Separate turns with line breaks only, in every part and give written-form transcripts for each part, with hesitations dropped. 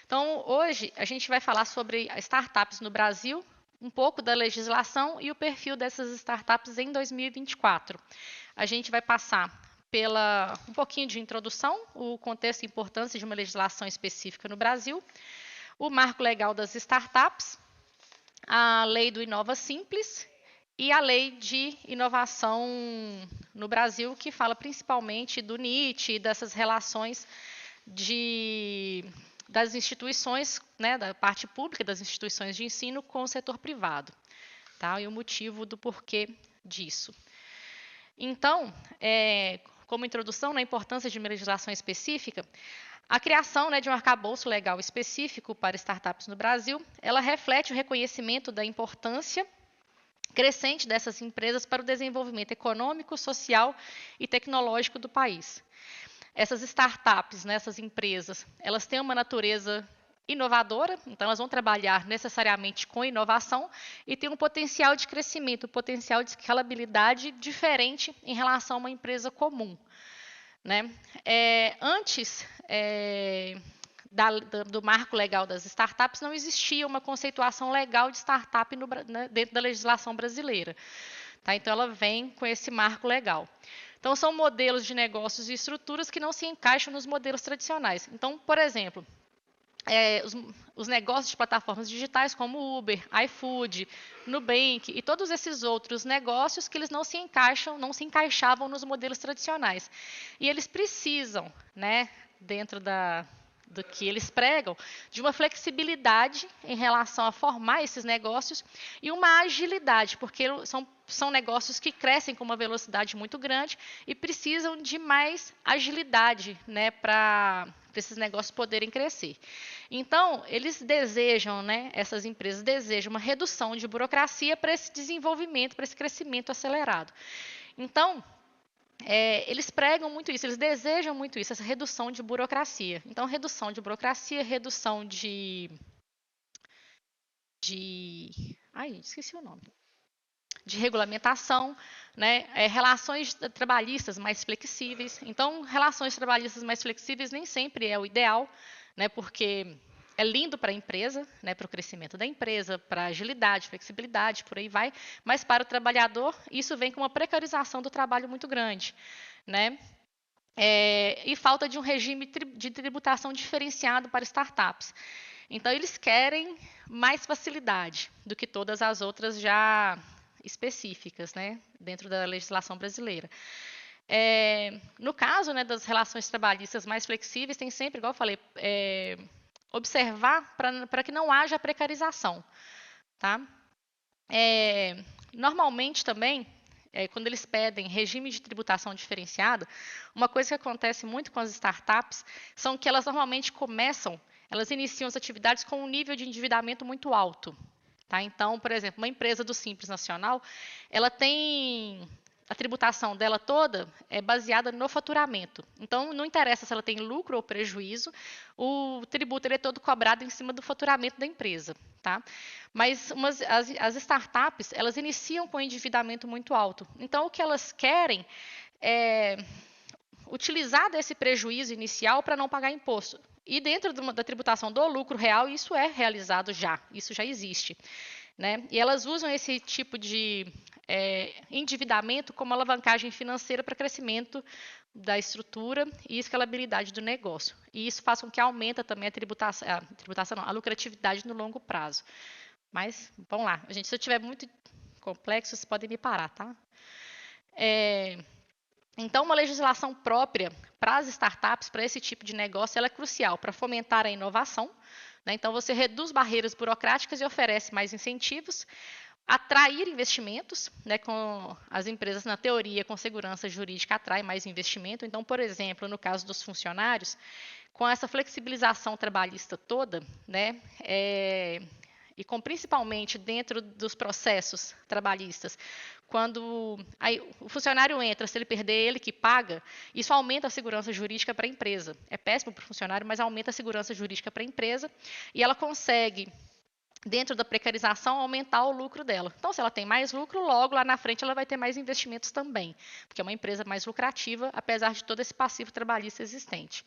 Então, hoje a gente vai falar sobre startups no Brasil, um pouco da legislação e o perfil dessas startups em 2024. A gente vai passar pela um pouquinho de introdução, o contexto e importância de uma legislação específica no Brasil, o marco legal das startups, a lei do Inova Simples e a lei de inovação no Brasil, que fala principalmente do NIT e dessas relações das instituições, né, da parte pública das instituições de ensino com o setor privado, tá? E o motivo do porquê disso. Então, como introdução na importância de uma legislação específica, a criação, né, de um arcabouço legal específico para startups no Brasil, ela reflete o reconhecimento da importância crescente dessas empresas para o desenvolvimento econômico, social e tecnológico do país. Essas startups, né, essas empresas, elas têm uma natureza inovadora, então elas vão trabalhar necessariamente com inovação e têm um potencial de crescimento, um potencial de escalabilidade diferente em relação a uma empresa comum. Né? Antes do marco legal das startups, não existia uma conceituação legal de startup dentro da legislação brasileira. Tá? Então, ela vem com esse marco legal. Então, são modelos de negócios e estruturas que não se encaixam nos modelos tradicionais. Então, por exemplo, os negócios de plataformas digitais como Uber, iFood, Nubank e todos esses outros negócios que eles não se encaixavam nos modelos tradicionais. E eles precisam, né, dentro do que eles pregam, de uma flexibilidade em relação a formar esses negócios e uma agilidade, porque são negócios que crescem com uma velocidade muito grande e precisam de mais agilidade, né, para esses negócios poderem crescer. Então, eles desejam, né, essas empresas desejam uma redução de burocracia para esse desenvolvimento, para esse crescimento acelerado. Então, eles pregam muito isso, eles desejam muito isso, essa redução de burocracia. Então, redução de burocracia, redução ai, esqueci o nome. De regulamentação, né? Relações trabalhistas mais flexíveis. Então, relações trabalhistas mais flexíveis nem sempre é o ideal, né? Porque é lindo para a empresa, né, para o crescimento da empresa, para a agilidade, flexibilidade, por aí vai, mas para o trabalhador, isso vem com uma precarização do trabalho muito grande. Né? E falta de um regime de tributação diferenciado para startups. Então, eles querem mais facilidade do que todas as outras já específicas, né, dentro da legislação brasileira. No caso, né, das relações trabalhistas mais flexíveis, tem sempre, igual eu falei, observar para que não haja precarização. Tá? Normalmente também, quando eles pedem regime de tributação diferenciado, uma coisa que acontece muito com as startups são que elas normalmente elas iniciam as atividades com um nível de endividamento muito alto. Tá? Então, por exemplo, uma empresa do Simples Nacional, ela tem a tributação dela toda é baseada no faturamento. Então, não interessa se ela tem lucro ou prejuízo, o tributo ele é todo cobrado em cima do faturamento da empresa. Tá? Mas as startups, elas iniciam com endividamento muito alto. Então, o que elas querem é utilizar desse prejuízo inicial para não pagar imposto. E dentro da tributação do lucro real, isso é realizado já, isso já existe. Né? E elas usam esse tipo de endividamento como alavancagem financeira para crescimento da estrutura e escalabilidade do negócio. E isso faz com que aumente também a lucratividade no longo prazo. Mas, vamos lá, se eu tiver muito complexo, vocês podem me parar, tá? Então, uma legislação própria para as startups, para esse tipo de negócio, ela é crucial para fomentar a inovação. Né? Então, você reduz barreiras burocráticas e oferece mais incentivos, atrair investimentos, né, com as empresas, na teoria, com segurança jurídica, atrai mais investimento. Então, por exemplo, no caso dos funcionários, com essa flexibilização trabalhista toda, né, e com principalmente dentro dos processos trabalhistas, quando o funcionário entra, se ele perder, ele que paga, isso aumenta a segurança jurídica para a empresa. É péssimo para o funcionário, mas aumenta a segurança jurídica para a empresa e ela consegue, dentro da precarização, aumentar o lucro dela. Então, se ela tem mais lucro, logo lá na frente ela vai ter mais investimentos também, porque é uma empresa mais lucrativa, apesar de todo esse passivo trabalhista existente.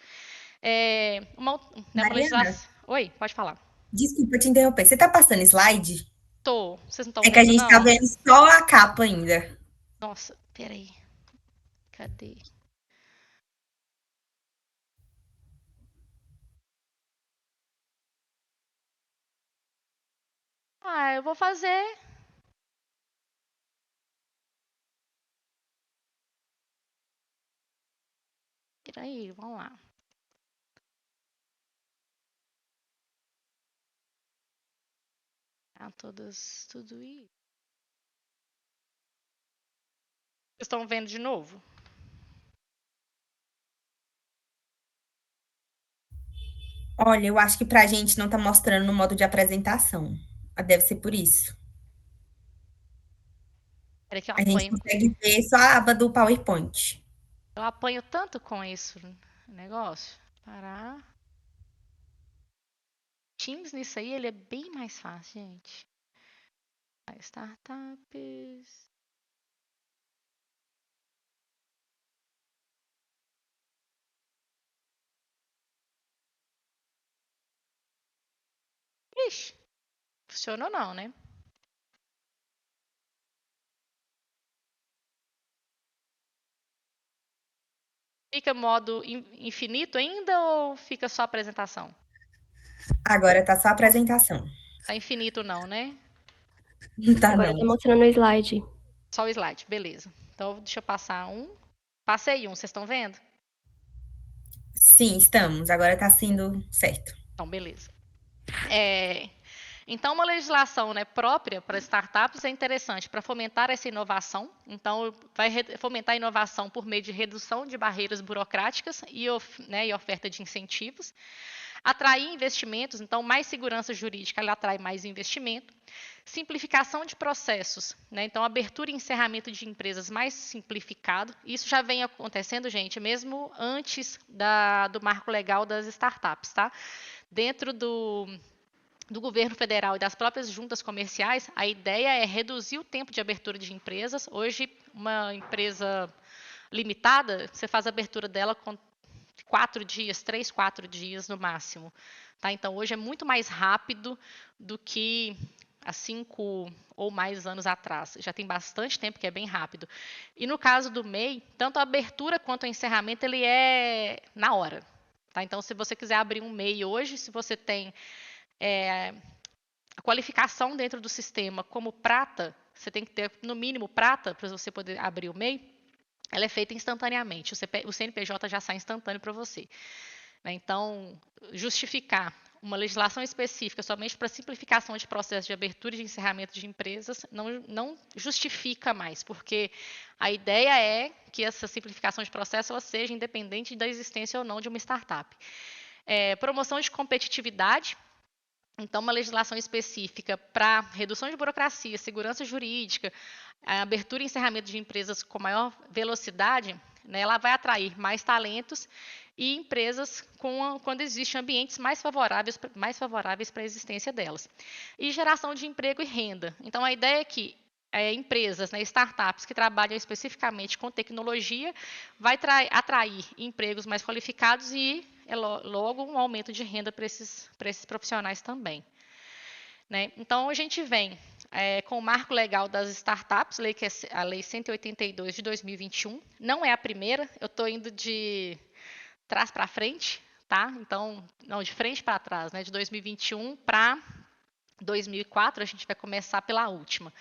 Uma
Mariana,
legislação. Oi, pode falar.
desculpa te interromper. Você tá passando slide?
Tô. Vocês não estão
É que a
vendo,
gente tá
não?
vendo só a capa ainda.
Nossa, peraí. Cadê? Ah, eu vou fazer. Peraí, vamos lá. Tá tudo isso. Vocês estão vendo de novo?
Olha, eu acho que pra gente não tá mostrando no modo de apresentação. Ah, deve ser por isso.
Peraí que
A gente consegue ver só a aba do PowerPoint.
eu apanho tanto com isso negócio. Parar. Teams nisso aí, ele é bem mais fácil, gente. Startups. Ixi, funcionou não, né? Fica modo infinito ainda ou fica só apresentação?
Agora tá só a apresentação.
Tá infinito não, né?
Não tá,
Agora
não.
tá mostrando o slide.
Só o slide, beleza. Então deixa eu passar um. Passei um, vocês estão vendo?
Sim, estamos. Agora tá sendo certo.
Então, beleza. É, então, uma legislação, né, própria para startups é interessante para fomentar essa inovação. Então, vai fomentar a inovação por meio de redução de barreiras burocráticas né, e oferta de incentivos. Atrair investimentos, então, mais segurança jurídica, ela atrai mais investimento. Simplificação de processos, né? Então, abertura e encerramento de empresas mais simplificado. Isso já vem acontecendo, gente, mesmo antes do marco legal das startups, tá? Dentro do governo federal e das próprias juntas comerciais, a ideia é reduzir o tempo de abertura de empresas. Hoje, uma empresa limitada, você faz a abertura dela com 4 dias, 3, 4 dias no máximo. Tá? Então, hoje é muito mais rápido do que há 5 ou mais anos atrás. Já tem bastante tempo que é bem rápido. E no caso do MEI, tanto a abertura quanto o encerramento, ele é na hora. Tá? Então, se você quiser abrir um MEI hoje, se você tem a qualificação dentro do sistema como prata, você tem que ter no mínimo prata para você poder abrir o MEI, ela é feita instantaneamente. O CNPJ já sai instantâneo para você. Então, justificar uma legislação específica somente para simplificação de processos de abertura e de encerramento de empresas não justifica mais, porque a ideia é que essa simplificação de processo ela seja independente da existência ou não de uma startup. Promoção de competitividade. Então, uma legislação específica para redução de burocracia, segurança jurídica, a abertura e encerramento de empresas com maior velocidade, né, ela vai atrair mais talentos e empresas quando existem ambientes mais favoráveis para a existência delas. E geração de emprego e renda. Então, a ideia é que empresas, né, startups que trabalham especificamente com tecnologia, vai atrair empregos mais qualificados e logo um aumento de renda para esses profissionais também. Né? Então, a gente vem com o marco legal das startups, que é a Lei 182 de 2021. Não é a primeira, eu estou indo de trás para frente, tá? Então, não, de frente para trás, né? De 2021 para 2004, a gente vai começar pela última.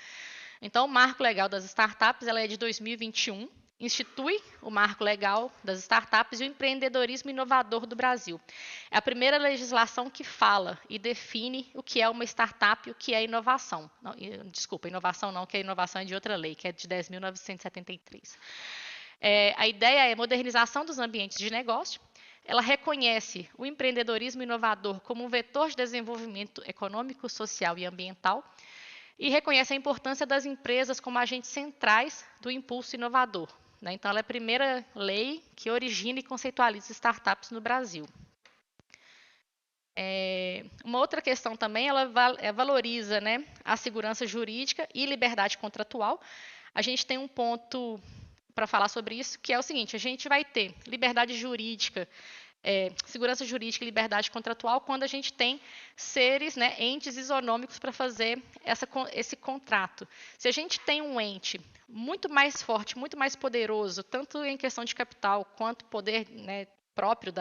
Então, o marco legal das startups ela é de 2021, institui o marco legal das startups e o empreendedorismo inovador do Brasil. É a primeira legislação que fala e define o que é uma startup e o que é inovação. Não, desculpa, inovação não, que a inovação é de outra lei, que é de 10.973. A ideia é a modernização dos ambientes de negócio. Ela reconhece o empreendedorismo inovador como um vetor de desenvolvimento econômico, social e ambiental e reconhece a importância das empresas como agentes centrais do impulso inovador. Né? Então, ela é a primeira lei que origina e conceitualiza startups no Brasil. Uma outra questão também, ela valoriza, né, a segurança jurídica e liberdade contratual. A gente tem um ponto para falar sobre isso, que é o seguinte: a gente vai ter liberdade jurídica segurança jurídica e liberdade contratual quando a gente tem seres, né, entes isonômicos para fazer esse contrato. Se a gente tem um ente muito mais forte, muito mais poderoso, tanto em questão de capital quanto poder, né, próprio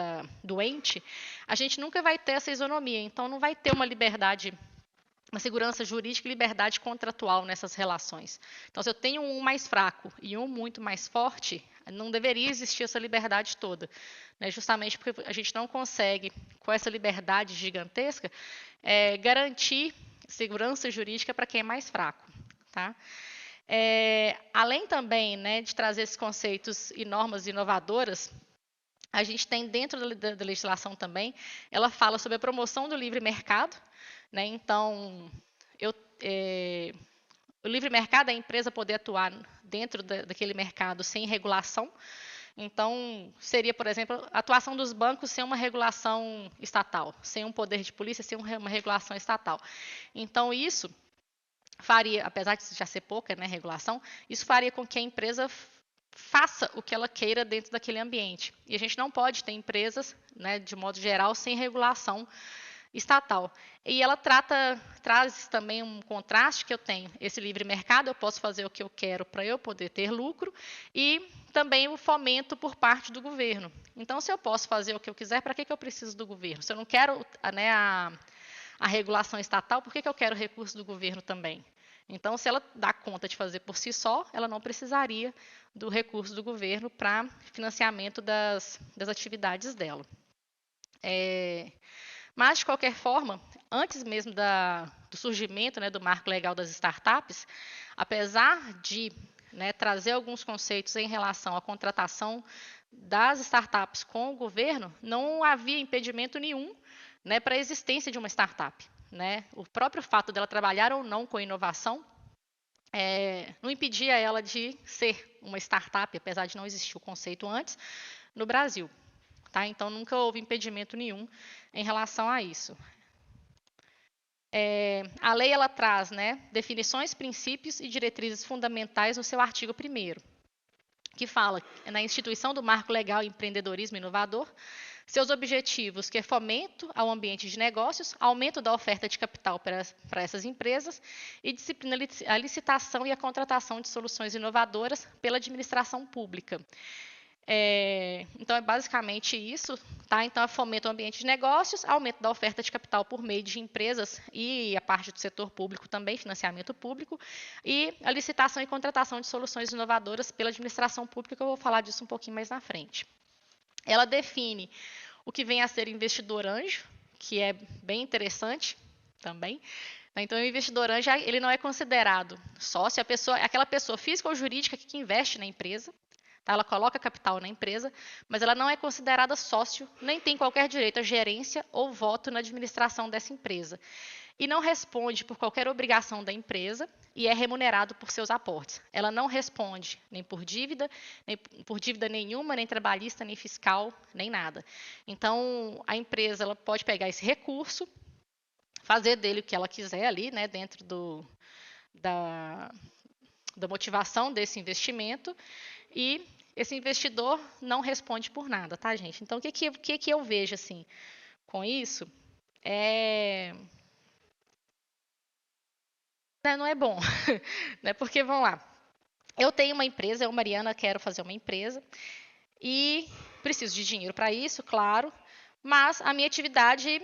do ente, a gente nunca vai ter essa isonomia. Então, não vai ter uma liberdade, uma segurança jurídica e liberdade contratual nessas relações. Então, se eu tenho um mais fraco e um muito mais forte, não deveria existir essa liberdade toda, né? Justamente porque a gente não consegue, com essa liberdade gigantesca, garantir segurança jurídica para quem é mais fraco. Tá? Além também, né, de trazer esses conceitos e normas inovadoras, a gente tem dentro da legislação também, ela fala sobre a promoção do livre mercado, né? Então, o livre mercado é a empresa poder atuar dentro daquele mercado sem regulação. Então, seria, por exemplo, a atuação dos bancos sem uma regulação estatal, sem um poder de polícia, sem uma regulação estatal. Então, isso faria, apesar de já ser pouca, né, regulação, isso faria com que a empresa faça o que ela queira dentro daquele ambiente. E a gente não pode ter empresas, né, de modo geral, sem regulação estatal. E ela traz também um contraste que eu tenho. Esse livre mercado, eu posso fazer o que eu quero para eu poder ter lucro, e também o fomento por parte do governo. Então, se eu posso fazer o que eu quiser, para que eu preciso do governo? Se eu não quero, né, a regulação estatal, por que eu quero recurso do governo também? Então, se ela dá conta de fazer por si só, ela não precisaria do recurso do governo para financiamento das atividades dela. Mas, de qualquer forma, antes mesmo do surgimento, né, do marco legal das startups, apesar de, né, trazer alguns conceitos em relação à contratação das startups com o governo, não havia impedimento nenhum, né, para a existência de uma startup. Né? O próprio fato dela trabalhar ou não com inovação não impedia ela de ser uma startup, apesar de não existir o conceito antes, no Brasil. Tá? Então, nunca houve impedimento nenhum em relação a isso. A lei ela traz, né, definições, princípios e diretrizes fundamentais no seu artigo 1º, que fala na instituição do marco legal empreendedorismo inovador, seus objetivos, que é fomento ao ambiente de negócios, aumento da oferta de capital para essas empresas e disciplina a licitação e a contratação de soluções inovadoras pela administração pública. Então, é basicamente isso. Tá? Então, é fomento ao ambiente de negócios, aumento da oferta de capital por meio de empresas e a parte do setor público também, financiamento público, e a licitação e contratação de soluções inovadoras pela administração pública, que eu vou falar disso um pouquinho mais na frente. Ela define o que vem a ser investidor anjo, que é bem interessante também. Então, o investidor anjo ele não é considerado sócio, aquela pessoa física ou jurídica que investe na empresa. Tá? Ela coloca capital na empresa, mas ela não é considerada sócio, nem tem qualquer direito à gerência ou voto na administração dessa empresa. E não responde por qualquer obrigação da empresa e é remunerado por seus aportes. Ela não responde nem por dívida nenhuma, nem trabalhista, nem fiscal, nem nada. Então, a empresa ela pode pegar esse recurso, fazer dele o que ela quiser ali, né, dentro da motivação desse investimento, e esse investidor não responde por nada, tá, gente? Então, o que eu vejo assim com isso não é bom, né? Porque, vamos lá, eu tenho uma empresa, eu, Mariana, quero fazer uma empresa e preciso de dinheiro para isso, claro, mas a minha atividade,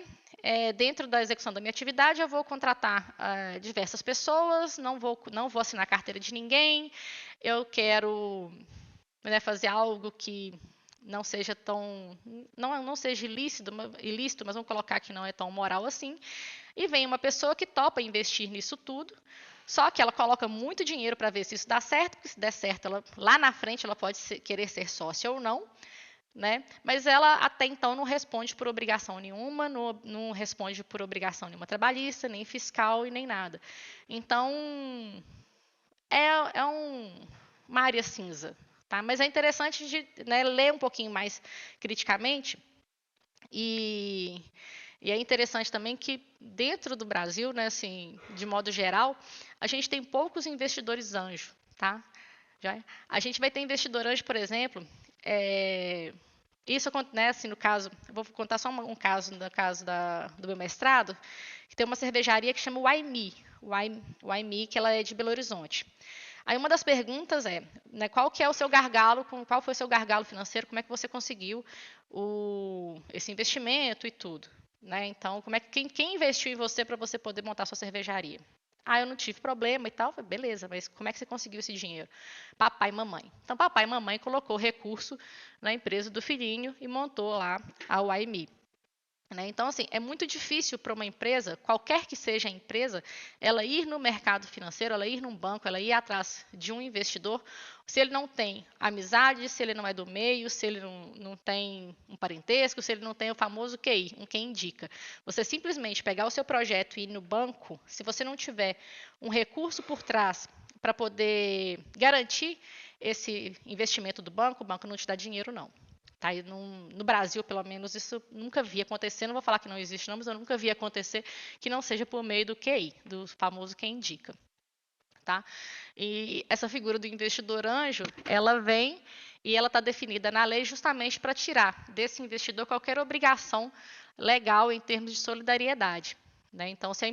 dentro da execução da minha atividade, eu vou contratar diversas pessoas, não vou assinar carteira de ninguém, eu quero, né, fazer algo que não seja não seja ilícito, mas vamos colocar que não é tão moral assim. E vem uma pessoa que topa investir nisso tudo, só que ela coloca muito dinheiro para ver se isso dá certo, porque se der certo, lá na frente ela pode querer ser sócia ou não, né? Mas ela até então não responde por obrigação nenhuma, não responde por obrigação nenhuma trabalhista, nem fiscal e nem nada. Então, é uma área cinza. Tá? Mas é interessante de, né, ler um pouquinho mais criticamente e é interessante também que dentro do Brasil, né, assim, de modo geral, a gente tem poucos investidores anjo, tá? A gente vai ter investidor anjo, por exemplo, Isso acontece no caso, eu vou contar só um caso, no caso do meu mestrado, que tem uma cervejaria que chama Waimi, Waimi, que ela é de Belo Horizonte. Aí uma das perguntas é, né, qual que é o seu gargalo, qual foi o seu gargalo financeiro, como é que você conseguiu esse investimento e tudo, né? Então, como é que quem investiu em você para você poder montar sua cervejaria? Ah, eu não tive problema e tal. Falei, beleza, mas como é que você conseguiu esse dinheiro? Papai e mamãe. Então, papai e mamãe colocou recurso na empresa do filhinho e montou lá a YME. Né? Então, assim, é muito difícil para uma empresa, qualquer que seja a empresa, ela ir no mercado financeiro, ela ir num banco, ela ir atrás de um investidor, se ele não tem amizade, se ele não é do meio, se ele não tem um parentesco, se ele não tem o famoso QI, um quem indica. Você simplesmente pegar o seu projeto e ir no banco, se você não tiver um recurso por trás para poder garantir esse investimento do banco, o banco não te dá dinheiro, não. Tá? No Brasil, pelo menos, isso nunca vi acontecer. Não vou falar que não existe, não, mas eu nunca vi acontecer que não seja por meio do QI, do famoso quem indica. Tá? E essa figura do investidor anjo, ela vem e ela está definida na lei justamente para tirar desse investidor qualquer obrigação legal em termos de solidariedade. Né? Então, se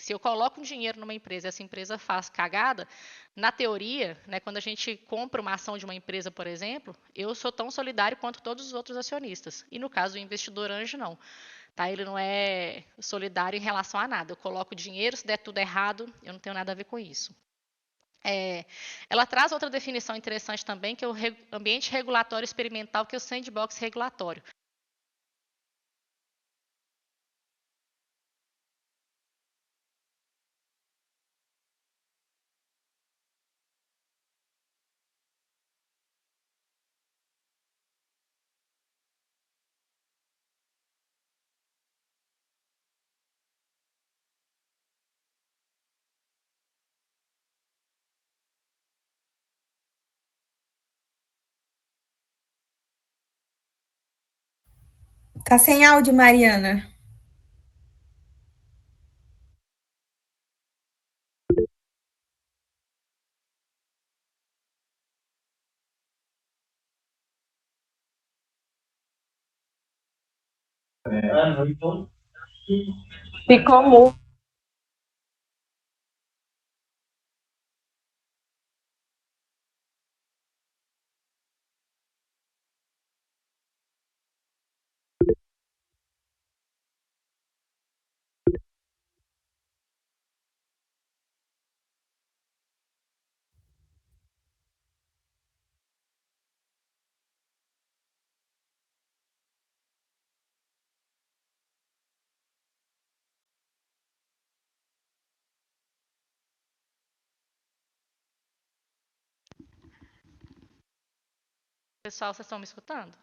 eu coloco um dinheiro numa empresa e essa empresa faz cagada, na teoria, né, quando a gente compra uma ação de uma empresa, por exemplo, eu sou tão solidário quanto todos os outros acionistas. E no caso do investidor anjo, não. Tá? Ele não é solidário em relação a nada. Eu coloco dinheiro, se der tudo errado, eu não tenho nada a ver com isso. Ela traz outra definição interessante também, que é o ambiente regulatório experimental, que é o sandbox regulatório.
Tá sem áudio, Mariana. Ficou mudo.
Pessoal, vocês estão me escutando?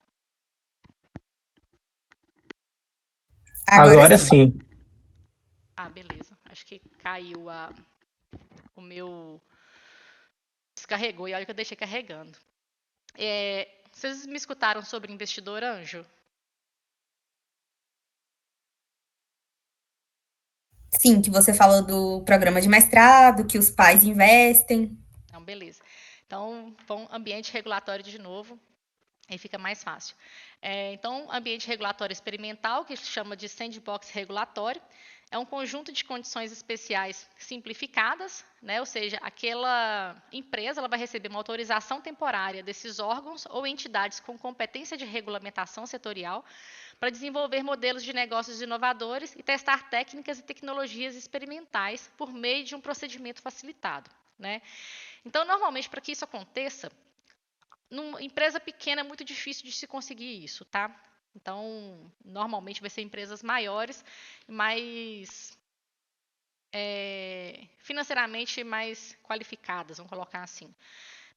Agora
Agora
sim.
sim.
Ah, beleza. Acho que caiu o meu. Descarregou e olha que eu deixei carregando. Vocês me escutaram sobre investidor anjo?
Sim, que você falou do programa de mestrado, que os pais investem.
Não, beleza. Então, ambiente regulatório de novo. Aí fica mais fácil. Então, ambiente regulatório experimental, que se chama de sandbox regulatório, é um conjunto de condições especiais simplificadas, né? Ou seja, aquela empresa ela vai receber uma autorização temporária desses órgãos ou entidades com competência de regulamentação setorial para desenvolver modelos de negócios inovadores e testar técnicas e tecnologias experimentais por meio de um procedimento facilitado. Né? Então, normalmente, para que isso aconteça, numa empresa pequena é muito difícil de se conseguir isso, tá? Então, normalmente vai ser empresas maiores, mais financeiramente mais qualificadas, vamos colocar assim.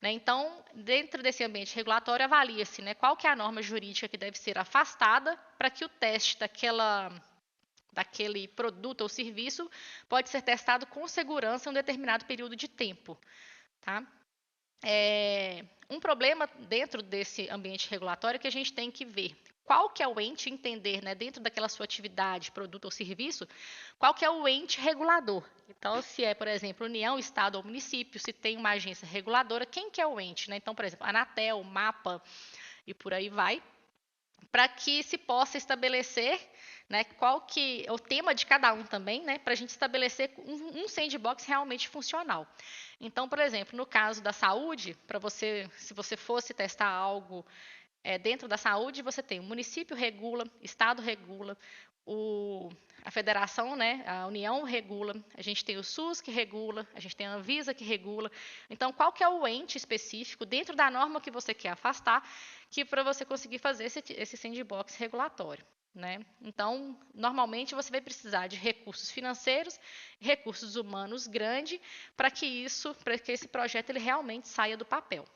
Né? Então, dentro desse ambiente regulatório, avalia-se né, qual que é a norma jurídica que deve ser afastada para que o teste daquele produto ou serviço pode ser testado com segurança em um determinado período de tempo. Tá? Um problema dentro desse ambiente regulatório que a gente tem que ver qual que é o ente, entender, né, dentro daquela sua atividade, produto ou serviço, qual que é o ente regulador. Então, se é, por exemplo, União, Estado ou município, se tem uma agência reguladora, quem que é o ente? Né? Então, por exemplo, Anatel, MAPA e por aí vai. para que se possa estabelecer, né, qual que é o tema de cada um também, né, para a gente estabelecer um sandbox realmente funcional. Então, por exemplo, no caso da saúde, para você, se você fosse testar algo dentro da saúde, você tem o município regula, estado regula, o, a federação, né, a União regula, a gente tem o SUS que regula, a gente tem a Anvisa que regula. Então, qual que é o ente específico dentro da norma que você quer afastar, que para você conseguir fazer esse sandbox regulatório? Né? Então, normalmente você vai precisar de recursos financeiros, recursos humanos grandes, para que esse projeto ele realmente saia do papel.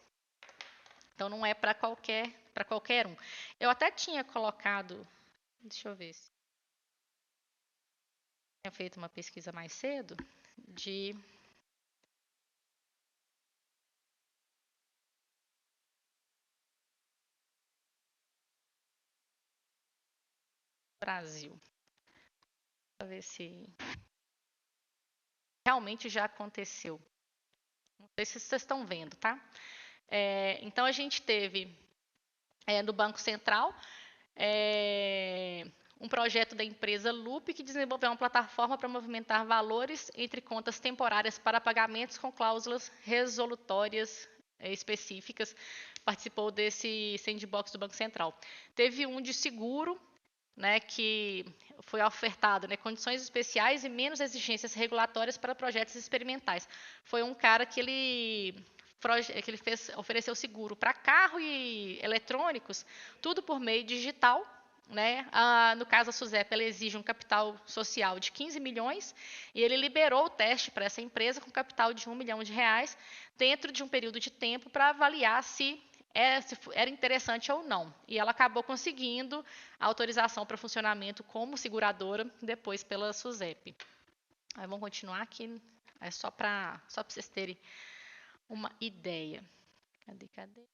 Então não é para qualquer um. Eu até tinha colocado, deixa eu ver se tinha feito uma pesquisa mais cedo de Brasil, para ver se realmente já aconteceu. Não sei se vocês estão vendo, tá? Então a gente teve no Banco Central um projeto da empresa Loop que desenvolveu uma plataforma para movimentar valores entre contas temporárias para pagamentos com cláusulas resolutórias específicas. Participou desse sandbox do Banco Central. Teve um de seguro, né, que foi ofertado, né, condições especiais e menos exigências regulatórias para projetos experimentais. Foi um cara que ele ofereceu seguro para carro e eletrônicos, tudo por meio digital. Né? No caso, a SUSEP ela exige um capital social de 15 milhões e ele liberou o teste para essa empresa com capital de 1 milhão de reais dentro de um período de tempo para avaliar se era interessante ou não. E ela acabou conseguindo a autorização para funcionamento como seguradora depois pela SUSEP. Aí vamos continuar aqui, é só para vocês terem uma ideia. Cadê?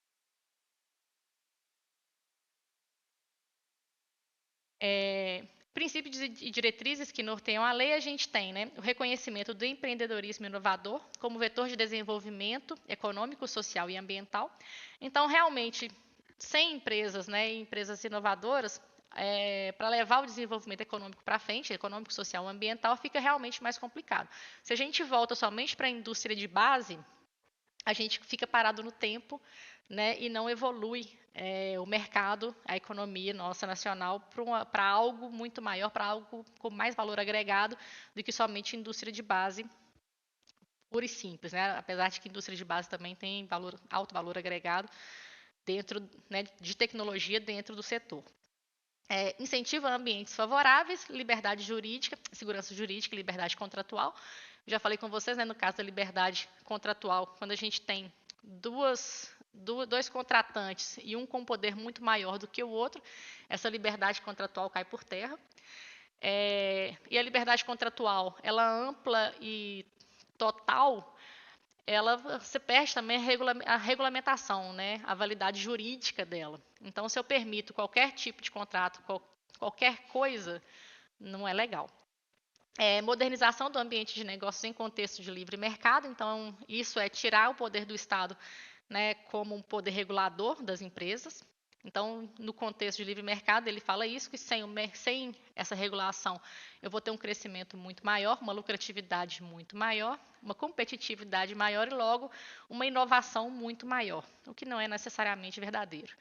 Princípios e diretrizes que norteiam a lei, a gente tem, né? O reconhecimento do empreendedorismo inovador como vetor de desenvolvimento econômico, social e ambiental. Então, realmente, sem empresas, né, empresas inovadoras, para levar o desenvolvimento econômico para frente, econômico, social e ambiental, fica realmente mais complicado. Se a gente volta somente para a indústria de base, a gente fica parado no tempo, né, e não evolui o mercado, a economia nossa nacional para algo muito maior, para algo com mais valor agregado do que somente indústria de base pura e simples, né? Apesar de que a indústria de base também tem alto valor agregado dentro, né, de tecnologia dentro do setor. Incentiva ambientes favoráveis, liberdade jurídica, segurança jurídica e liberdade contratual. Já falei com vocês, né, no caso da liberdade contratual, quando a gente tem dois contratantes e um com poder muito maior do que o outro, essa liberdade contratual cai por terra. E a liberdade contratual, ela ampla e total, você perde também a regulamentação, né, a validade jurídica dela. Então, se eu permito qualquer tipo de contrato, qualquer coisa, não é legal. Modernização do ambiente de negócios em contexto de livre mercado. Então, isso é tirar o poder do Estado, né, como um poder regulador das empresas. Então, no contexto de livre mercado, ele fala isso, que sem essa regulação eu vou ter um crescimento muito maior, uma lucratividade muito maior, uma competitividade maior e, logo, uma inovação muito maior, o que não é necessariamente verdadeiro.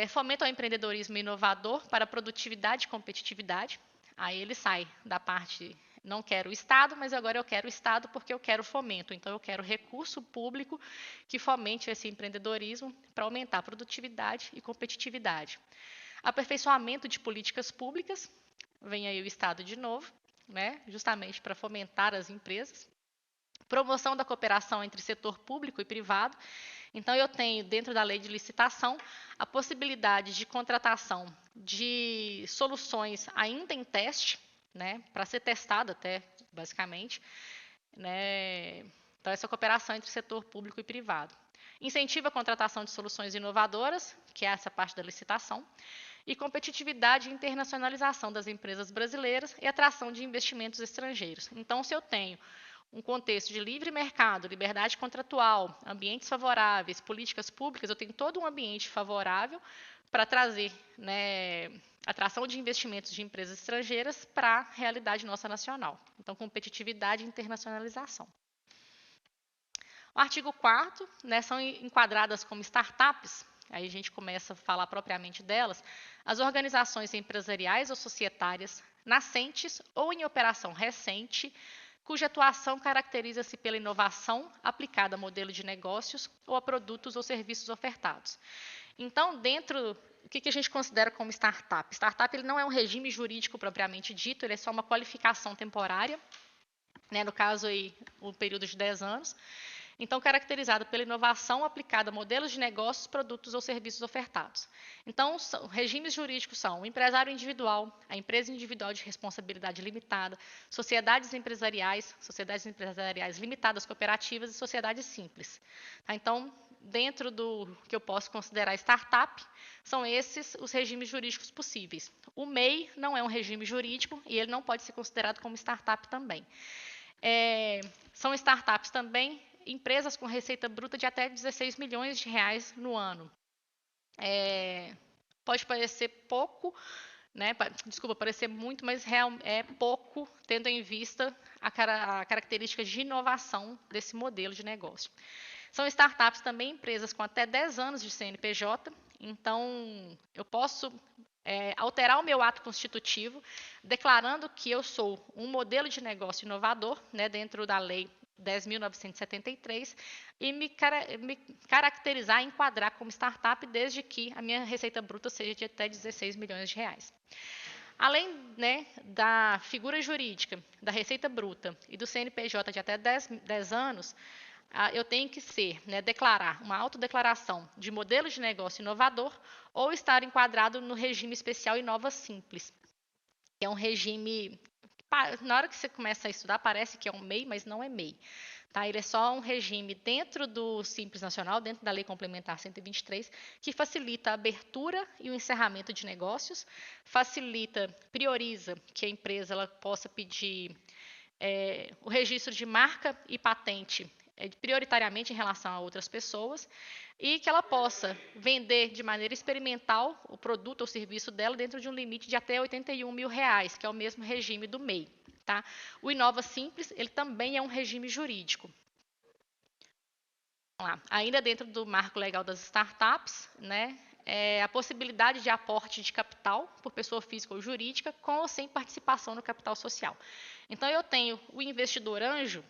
Fomenta o empreendedorismo inovador para produtividade e competitividade. Aí ele sai da parte, não quero o Estado, mas agora eu quero o Estado porque eu quero fomento. Então, eu quero recurso público que fomente esse empreendedorismo para aumentar a produtividade e competitividade. Aperfeiçoamento de políticas públicas, vem aí o Estado de novo, né, justamente para fomentar as empresas. Promoção da cooperação entre setor público e privado. Então, eu tenho, dentro da lei de licitação, a possibilidade de contratação de soluções ainda em teste, né, para ser testada até, basicamente, né, então essa cooperação entre setor público e privado. Incentiva a contratação de soluções inovadoras, que é essa parte da licitação, e competitividade e internacionalização das empresas brasileiras e atração de investimentos estrangeiros. Então, se eu tenho um contexto de livre mercado, liberdade contratual, ambientes favoráveis, políticas públicas, eu tenho todo um ambiente favorável para trazer, né, atração de investimentos de empresas estrangeiras para a realidade nossa nacional. Então, competitividade e internacionalização. O artigo 4º, né, são enquadradas como startups, aí a gente começa a falar propriamente delas, as organizações empresariais ou societárias nascentes ou em operação recente, cuja atuação caracteriza-se pela inovação aplicada a modelo de negócios ou a produtos ou serviços ofertados. Então, dentro, o que a gente considera como startup? Startup ele não é um regime jurídico propriamente dito, ele é só uma qualificação temporária, né, no caso aí, um período de 10 anos. Então, caracterizado pela inovação aplicada a modelos de negócios, produtos ou serviços ofertados. Então, regimes jurídicos são o empresário individual, a empresa individual de responsabilidade limitada, sociedades empresariais limitadas cooperativas e sociedades simples. Tá? Então, dentro do que eu posso considerar startup, são esses os regimes jurídicos possíveis. O MEI não é um regime jurídico e ele não pode ser considerado como startup também. São startups também empresas com receita bruta de até 16 milhões de reais no ano. Pode parecer pouco, né? Desculpa, parecer muito, mas é pouco, tendo em vista a característica de inovação desse modelo de negócio. São startups também empresas com até 10 anos de CNPJ, então eu posso alterar o meu ato constitutivo, declarando que eu sou um modelo de negócio inovador, né, dentro da lei 10.973, e me caracterizar, enquadrar como startup, desde que a minha receita bruta seja de até 16 milhões de reais. Além, né, da figura jurídica, da receita bruta e do CNPJ de até 10 anos, eu tenho que declarar uma autodeclaração de modelo de negócio inovador ou estar enquadrado no regime especial Inova Simples, que é um regime, na hora que você começa a estudar, parece que é um MEI, mas não é MEI. Tá? Ele é só um regime dentro do Simples Nacional, dentro da Lei Complementar 123, que facilita a abertura e o encerramento de negócios, prioriza que a empresa ela possa pedir o registro de marca e patente prioritariamente em relação a outras pessoas, e que ela possa vender de maneira experimental o produto ou serviço dela dentro de um limite de até 81 mil reais, que é o mesmo regime do MEI. Tá? O Inova Simples, ele também é um regime jurídico. Vamos lá. Ainda dentro do marco legal das startups, né, a possibilidade de aporte de capital por pessoa física ou jurídica, com ou sem participação no capital social. Então, eu tenho o investidor anjo,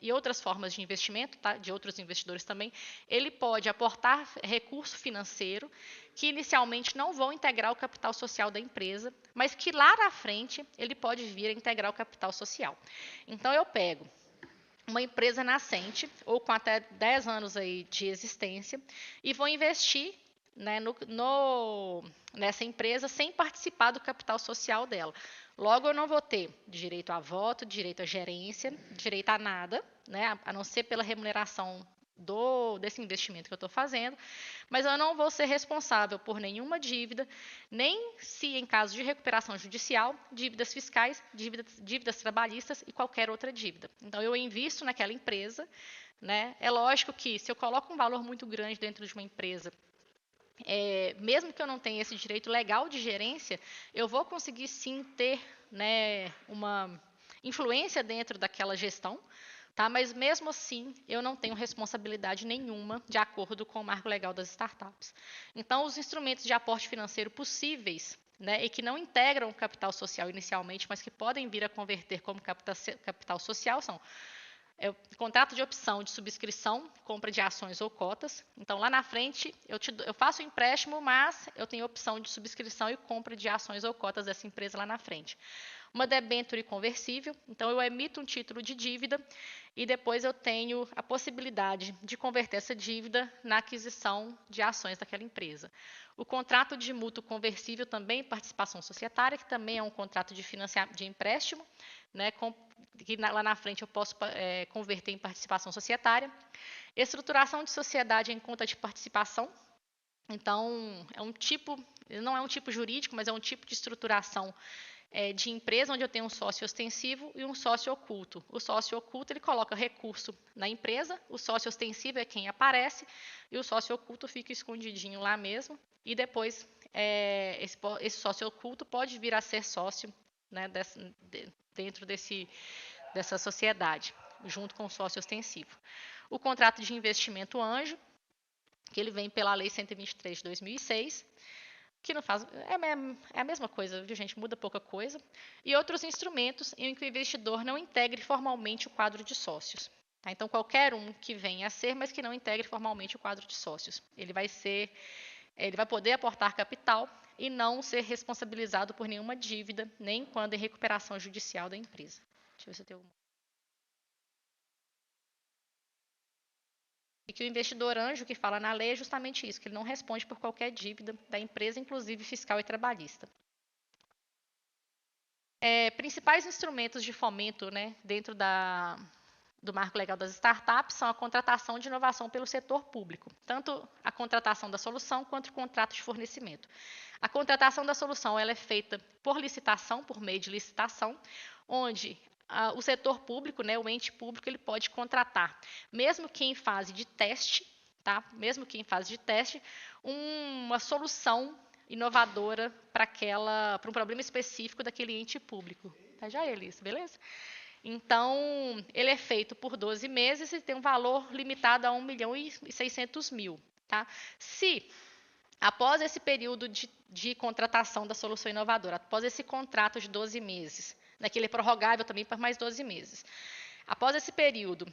e outras formas de investimento, tá, de outros investidores também, ele pode aportar recurso financeiro que inicialmente não vão integrar o capital social da empresa, mas que lá na frente ele pode vir a integrar o capital social. Então, eu pego uma empresa nascente, ou com até 10 anos aí de existência, e vou investir, né, nessa empresa sem participar do capital social dela. Logo, eu não vou ter direito a voto, direito à gerência, direito a nada, né, a não ser pela remuneração desse investimento que eu estou fazendo, mas eu não vou ser responsável por nenhuma dívida, nem se em caso de recuperação judicial, dívidas fiscais, dívidas trabalhistas e qualquer outra dívida. Então, eu invisto naquela empresa, né? É lógico que se eu coloco um valor muito grande dentro de uma empresa, mesmo que eu não tenha esse direito legal de gerência, eu vou conseguir sim ter, né, uma influência dentro daquela gestão, tá? Mas mesmo assim, eu não tenho responsabilidade nenhuma de acordo com o marco legal das startups. Então, os instrumentos de aporte financeiro possíveis, né, e que não integram o capital social inicialmente, mas que podem vir a converter como capital social são contrato de opção de subscrição, compra de ações ou cotas. Então, lá na frente, eu faço o empréstimo, mas eu tenho opção de subscrição e compra de ações ou cotas dessa empresa lá na frente. Uma debênture conversível, então eu emito um título de dívida e depois eu tenho a possibilidade de converter essa dívida na aquisição de ações daquela empresa. O contrato de mútuo conversível também, participação societária, que também é um contrato de empréstimo, né, que lá na frente eu posso converter em participação societária. Estruturação de sociedade em conta de participação. Então, não é um tipo jurídico, mas é um tipo de estruturação de empresa, onde eu tenho um sócio ostensivo e um sócio oculto. O sócio oculto, ele coloca recurso na empresa, o sócio ostensivo é quem aparece, e o sócio oculto fica escondidinho lá mesmo, e depois esse sócio oculto pode vir a ser sócio, né, dentro dessa sociedade, junto com o sócio ostensivo. O contrato de investimento anjo, que ele vem pela Lei 123 de 2006, que não faz. É a mesma coisa, viu, gente? Muda pouca coisa. E outros instrumentos em que o investidor não integre formalmente o quadro de sócios. Tá? Então, qualquer um que venha a ser, mas que não integre formalmente o quadro de sócios. Ele vai poder aportar capital e não ser responsabilizado por nenhuma dívida, nem quando em recuperação judicial da empresa. Deixa eu ver se eu tenho alguma. E que o investidor anjo que fala na lei é justamente isso, que ele não responde por qualquer dívida da empresa, inclusive fiscal e trabalhista. Principais instrumentos de fomento, né, dentro do marco legal das startups são a contratação de inovação pelo setor público, tanto a contratação da solução quanto o contrato de fornecimento. A contratação da solução ela é feita por licitação, por meio de licitação, onde o setor público, né, o ente público, ele pode contratar, mesmo que em fase de teste, tá? Mesmo que em fase de teste, uma solução inovadora para um problema específico daquele ente público. Tá já, Elis, beleza? Então, ele é feito por 12 meses e tem um valor limitado a 1.600.000. Tá? Se, após esse período de contratação da solução inovadora, após esse contrato de 12 meses, né, que ele é prorrogável também por mais 12 meses, após esse período,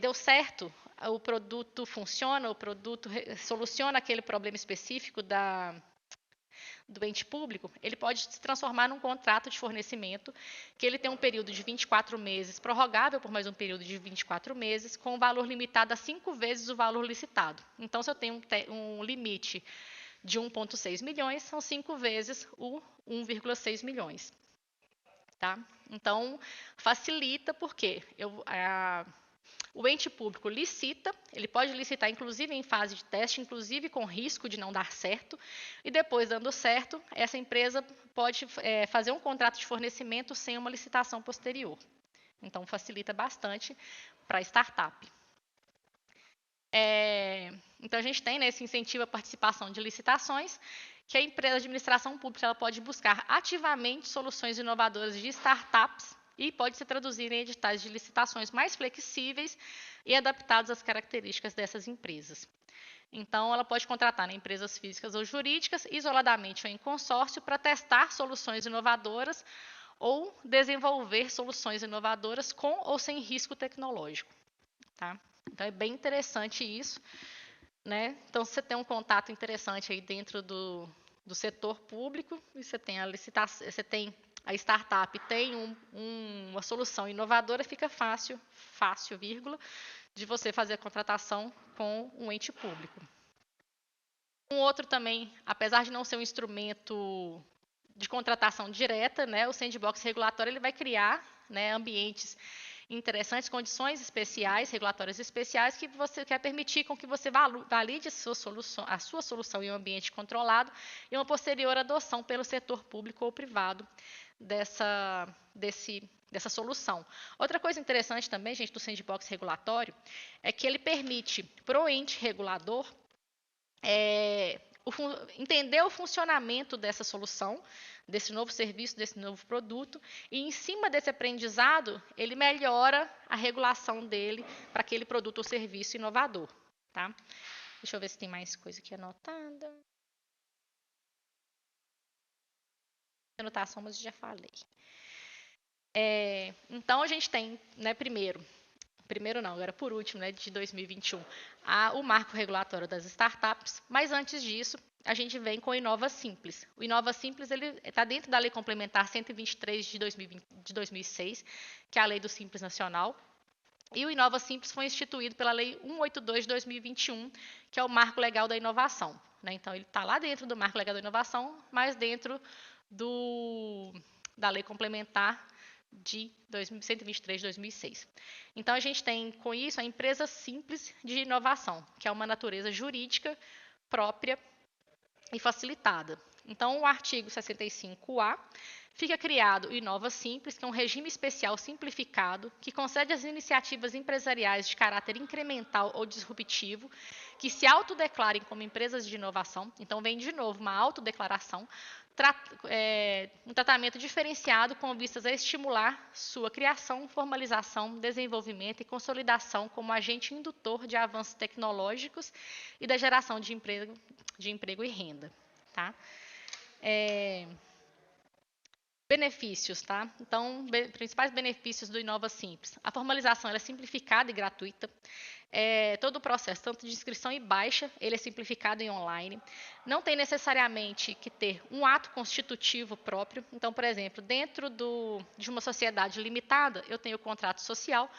deu certo, o produto funciona, o produto soluciona aquele problema específico do ente público, ele pode se transformar num contrato de fornecimento, que ele tem um período de 24 meses, prorrogável por mais um período de 24 meses, com um valor limitado a 5 vezes o valor licitado. Então, se eu tenho um limite de 1,6 milhões, são 5 vezes o 1,6 milhões. Tá? Então, facilita porque o ente público licita, ele pode licitar inclusive em fase de teste, inclusive com risco de não dar certo, e depois dando certo, essa empresa pode fazer um contrato de fornecimento sem uma licitação posterior. Então, facilita bastante para a startup. Então, a gente tem esse incentivo à participação de licitações, que a empresa de administração pública ela pode buscar ativamente soluções inovadoras de startups e pode se traduzir em editais de licitações mais flexíveis e adaptados às características dessas empresas. Então, ela pode contratar, né, empresas físicas ou jurídicas, isoladamente ou em consórcio, para testar soluções inovadoras ou desenvolver soluções inovadoras com ou sem risco tecnológico. Tá? Então, é bem interessante isso. Né? Então, você tem um contato interessante aí dentro do setor público, e você tem a licitação, você tem a startup, tem uma solução inovadora, fica fácil, vírgula, de você fazer a contratação com um ente público. Um outro também, apesar de não ser um instrumento de contratação direta, né, o sandbox regulatório ele vai criar, né, ambientes interessantes, condições especiais, regulatórias especiais, que você quer permitir com que você valide a sua solução em um ambiente controlado e uma posterior adoção pelo setor público ou privado dessa solução. Outra coisa interessante também, gente, do sandbox regulatório, é que ele permite para o ente regulador entender o funcionamento dessa solução, desse novo serviço, desse novo produto, e em cima desse aprendizado, ele melhora a regulação dele para aquele produto ou serviço inovador. Tá? Deixa eu ver se tem mais coisa aqui anotada. Anotação, mas eu já falei. Então, a gente tem, né, primeiro não, agora por último, né, de 2021, o marco regulatório das startups, mas antes disso, a gente vem com o Inova Simples. O Inova Simples está dentro da Lei Complementar 123 de 2006, que é a Lei do Simples Nacional, e o Inova Simples foi instituído pela Lei 182 de 2021, que é o Marco Legal da Inovação. Né? Então, ele está lá dentro do Marco Legal da Inovação, mas dentro da Lei Complementar de 123 de 2006. Então, a gente tem, com isso, a empresa simples de inovação, que é uma natureza jurídica própria e facilitada. Então, o artigo 65A fica criado o Inova Simples, que é um regime especial simplificado, que concede às iniciativas empresariais de caráter incremental ou disruptivo, que se autodeclarem como empresas de inovação, então vem de novo uma autodeclaração, um tratamento diferenciado com vistas a estimular sua criação, formalização, desenvolvimento e consolidação como agente indutor de avanços tecnológicos e da geração de emprego e renda. Tá? Benefícios, tá? Então, principais benefícios do Inova Simples. A formalização ela é simplificada e gratuita. Todo o processo, tanto de inscrição e baixa, ele é simplificado e online. Não tem necessariamente que ter um ato constitutivo próprio. Então, por exemplo, dentro de uma sociedade limitada, eu tenho o contrato social.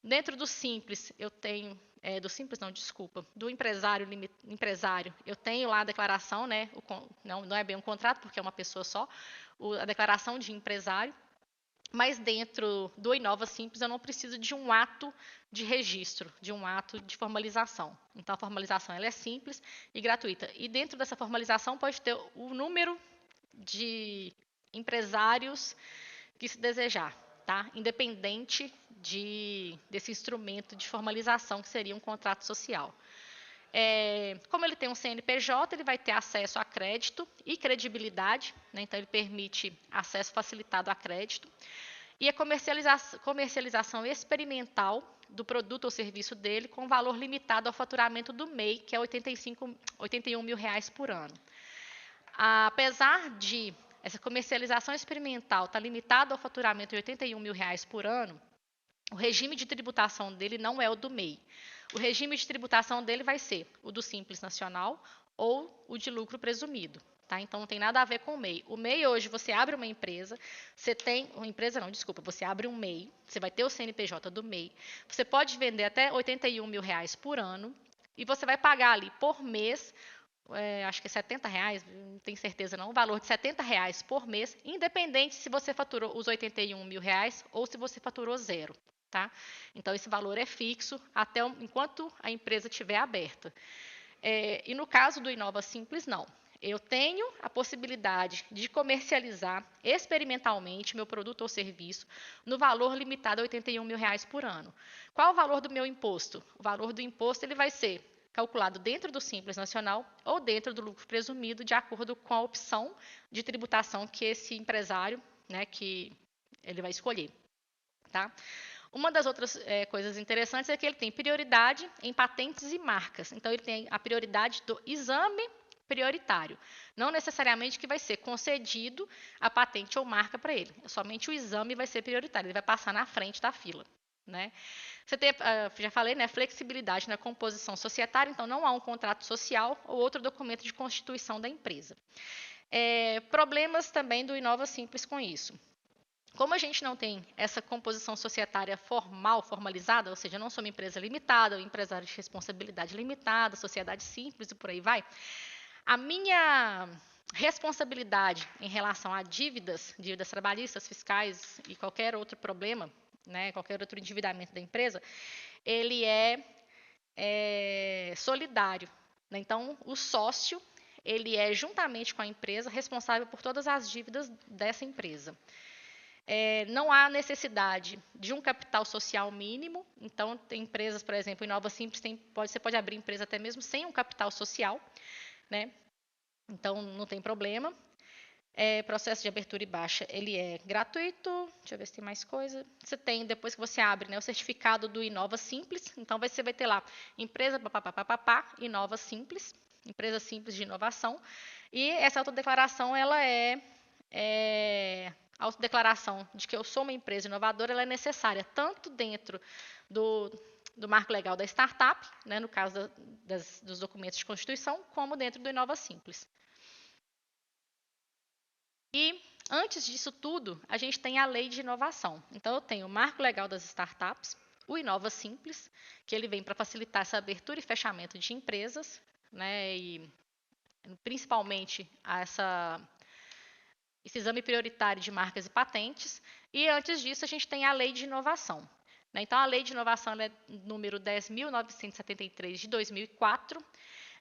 Dentro do Simples, eu tenho... do Simples, não, desculpa. Do empresário, eu tenho lá a declaração, né? Não é bem um contrato, porque é uma pessoa só. A declaração de empresário. Mas dentro do Inova Simples, eu não preciso de um ato de registro, de um ato de formalização. Então, a formalização ela é simples e gratuita. E dentro dessa formalização pode ter o número de empresários que se desejar, tá? Independente desse instrumento de formalização, que seria um contrato social. Como ele tem um CNPJ, ele vai ter acesso a crédito e credibilidade, né? Então ele permite acesso facilitado a crédito. E a comercialização experimental do produto ou serviço dele com valor limitado ao faturamento do MEI, que é R$ 81 mil por ano. Apesar de essa comercialização experimental estar limitada ao faturamento de R$ 81 mil por ano, o regime de tributação dele não é o do MEI. O regime de tributação dele vai ser o do Simples Nacional ou o de lucro presumido. Tá? Então, não tem nada a ver com o MEI. O MEI, hoje, você abre uma empresa, você abre um MEI, você vai ter o CNPJ do MEI, você pode vender até R$ 81 mil por ano, e você vai pagar ali por mês, acho que é R$ 70, não tenho certeza não, o valor de R$ 70 por mês, independente se você faturou os R$ 81 mil ou se você faturou zero. Tá? Então, esse valor é fixo enquanto a empresa estiver aberta. E no caso do Inova Simples, não. Eu tenho a possibilidade de comercializar experimentalmente meu produto ou serviço no valor limitado a R$ 81 mil por ano. Qual o valor do meu imposto? O valor do imposto ele vai ser calculado dentro do Simples Nacional ou dentro do lucro presumido, de acordo com a opção de tributação que esse empresário, né, que ele vai escolher. Tá? Uma das outras coisas interessantes é que ele tem prioridade em patentes e marcas. Então, ele tem a prioridade do exame prioritário. Não necessariamente que vai ser concedido a patente ou marca para ele. Somente o exame vai ser prioritário. Ele vai passar na frente da fila. Né? Você tem, já falei, né, flexibilidade na composição societária. Então, não há um contrato social ou outro documento de constituição da empresa. Problemas também do Inova Simples com isso. Como a gente não tem essa composição societária formalizada, ou seja, não sou uma empresa limitada, um empresário de responsabilidade limitada, sociedade simples e por aí vai, a minha responsabilidade em relação a dívidas trabalhistas, fiscais e qualquer outro problema, né, qualquer outro endividamento da empresa, ele é solidário. Né? Então, o sócio, ele é, juntamente com a empresa, responsável por todas as dívidas dessa empresa. Não há necessidade de um capital social mínimo, então tem empresas, por exemplo, em Inova Simples, você pode abrir empresa até mesmo sem um capital social, né? Então não tem problema. Processo de abertura e baixa, ele é gratuito. Deixa eu ver se tem mais coisa. Você tem, depois que você abre, né, o certificado do Inova Simples, então você vai ter lá, empresa, Inova Simples, empresa simples de inovação, e essa autodeclaração, ela a autodeclaração de que eu sou uma empresa inovadora, ela é necessária tanto dentro do marco legal da startup, né, no caso dos documentos de constituição, como dentro do Inova Simples. E antes disso tudo, a gente tem a lei de inovação. Então, eu tenho o marco legal das startups, o Inova Simples, que ele vem para facilitar essa abertura e fechamento de empresas, né, e principalmente esse exame prioritário de marcas e patentes, e antes disso a gente tem a Lei de Inovação. Né? Então, a Lei de Inovação é número 10.973 de 2004,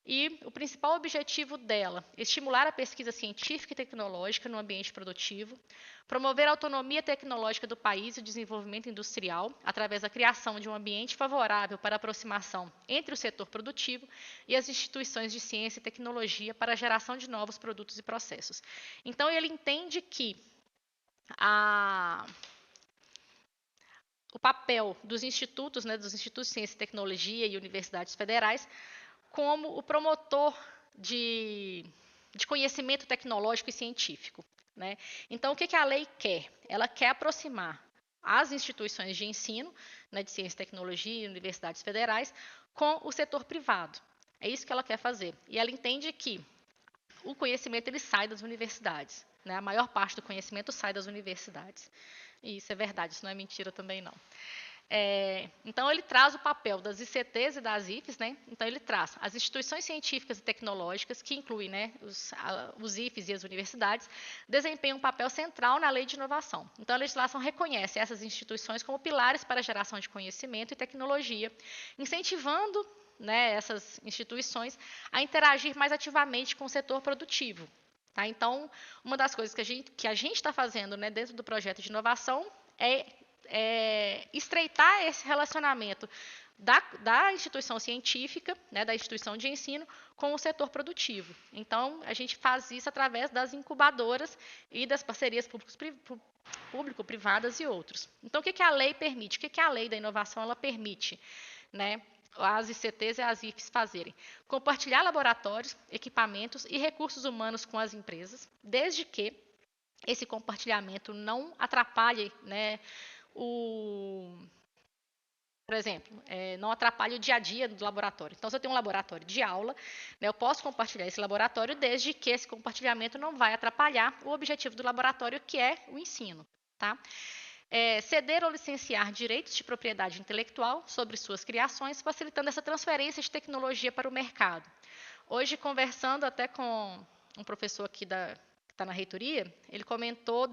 E o principal objetivo dela é estimular a pesquisa científica e tecnológica no ambiente produtivo, promover a autonomia tecnológica do país e o desenvolvimento industrial, através da criação de um ambiente favorável para a aproximação entre o setor produtivo e as instituições de ciência e tecnologia para a geração de novos produtos e processos. Então, ele entende que o papel dos institutos, dos institutos de ciência e tecnologia e universidades federais, como o promotor de conhecimento tecnológico e científico. Né? Então, o que a lei quer? Ela quer aproximar as instituições de ensino, de ciência e tecnologia e universidades federais, com o setor privado. É isso que ela quer fazer. E ela entende que o conhecimento ele sai das universidades. Né? A maior parte do conhecimento sai das universidades. E isso é verdade, isso não é mentira também não. Então, ele traz o papel das ICTs e das IFES, né? Então, ele traz as instituições científicas e tecnológicas, que incluem os IFES e as universidades, desempenham um papel central na lei de inovação. Então, a legislação reconhece essas instituições como pilares para a geração de conhecimento e tecnologia, incentivando essas instituições a interagir mais ativamente com o setor produtivo. Tá? Então, uma das coisas que a gente está fazendo dentro do projeto de inovação é estreitar esse relacionamento da instituição científica, da instituição de ensino, com o setor produtivo. Então, a gente faz isso através das incubadoras e das parcerias público-privadas e outros. Então, o que a lei permite? O que a lei da inovação ela permite? As ICTs e as IFES fazerem? Compartilhar laboratórios, equipamentos e recursos humanos com as empresas, desde que esse compartilhamento não atrapalhe por exemplo, não atrapalhe o dia a dia do laboratório. Então, se eu tenho um laboratório de aula, eu posso compartilhar esse laboratório desde que esse compartilhamento não vai atrapalhar o objetivo do laboratório, que é o ensino. Tá? Ceder ou licenciar direitos de propriedade intelectual sobre suas criações, facilitando essa transferência de tecnologia para o mercado. Hoje, conversando até com um professor aqui que está na reitoria, ele comentou